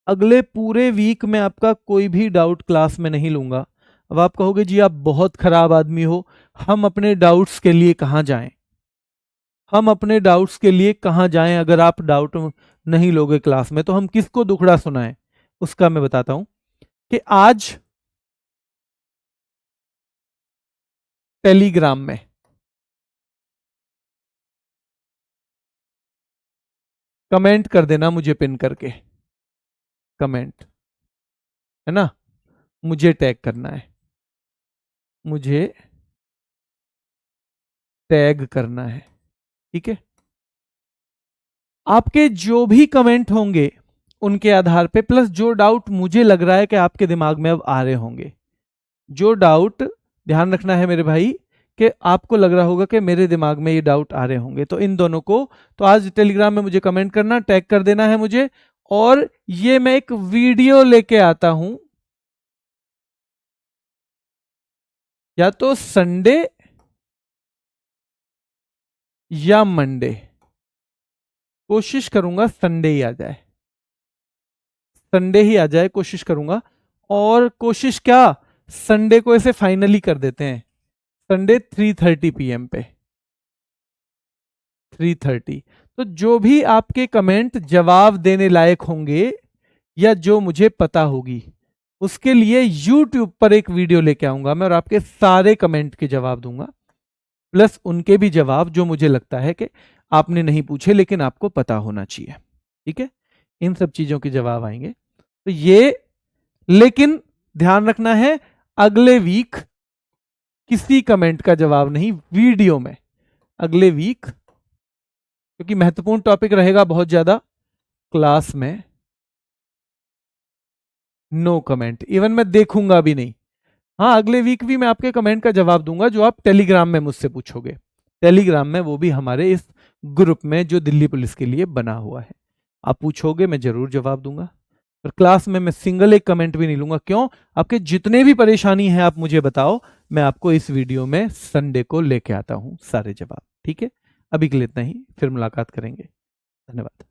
अगले पूरे वीक में आपका कोई भी डाउट क्लास में नहीं लूंगा। अब आप कहोगे जी आप बहुत खराब आदमी हो, हम अपने डाउट्स के लिए कहाँ जाएं, हम अपने डाउट्स के लिए कहाँ जाएं अगर आप डाउट नहीं लोगे क्लास में, तो हम किसको दुखड़ा सुनाएं। उसका मैं बताता हूं कि आज टेलीग्राम में कमेंट कर देना, मुझे पिन करके कमेंट, है ना, मुझे टैग करना है, मुझे टैग करना है। ठीक है, आपके जो भी कमेंट होंगे उनके आधार पे, प्लस जो डाउट मुझे लग रहा है कि आपके दिमाग में अब आ रहे होंगे, जो डाउट, ध्यान रखना है मेरे भाई कि आपको लग रहा होगा कि मेरे दिमाग में ये डाउट आ रहे होंगे, तो इन दोनों को तो आज टेलीग्राम में मुझे कमेंट करना, टैग कर देना है मुझे। और ये मैं एक वीडियो लेके आता हूं, या तो संडे या मंडे, कोशिश करूंगा संडे ही आ जाए, संडे ही आ जाए, कोशिश करूंगा। और कोशिश क्या, संडे को इसे फाइनली कर देते हैं, संडे 3:30 PM पे, 3:30। तो जो भी आपके कमेंट जवाब देने लायक होंगे या जो मुझे पता होगी, उसके लिए YouTube पर एक वीडियो लेके आऊंगा मैं, और आपके सारे कमेंट के जवाब दूंगा, प्लस उनके भी जवाब जो मुझे लगता है कि आपने नहीं पूछे लेकिन आपको पता होना चाहिए। ठीक है, इन सब चीजों के जवाब आएंगे। तो ये, लेकिन ध्यान रखना है अगले वीक किसी कमेंट का जवाब नहीं वीडियो में, अगले वीक, क्योंकि महत्वपूर्ण टॉपिक रहेगा बहुत ज्यादा क्लास में। नो कमेंट, इवन मैं देखूंगा भी नहीं। हाँ, अगले वीक भी मैं आपके कमेंट का जवाब दूंगा जो आप टेलीग्राम में मुझसे पूछोगे, टेलीग्राम में, वो भी हमारे इस ग्रुप में जो दिल्ली पुलिस के लिए बना हुआ है। आप पूछोगे, मैं जरूर जवाब दूंगा। पर क्लास में मैं सिंगल एक कमेंट भी नहीं लूंगा। क्यों, आपके जितने भी परेशानी है आप मुझे बताओ, मैं आपको इस वीडियो में संडे को लेके आता हूं सारे जवाब। ठीक है, अभी के लिए इतना ही, फिर मुलाकात करेंगे। धन्यवाद।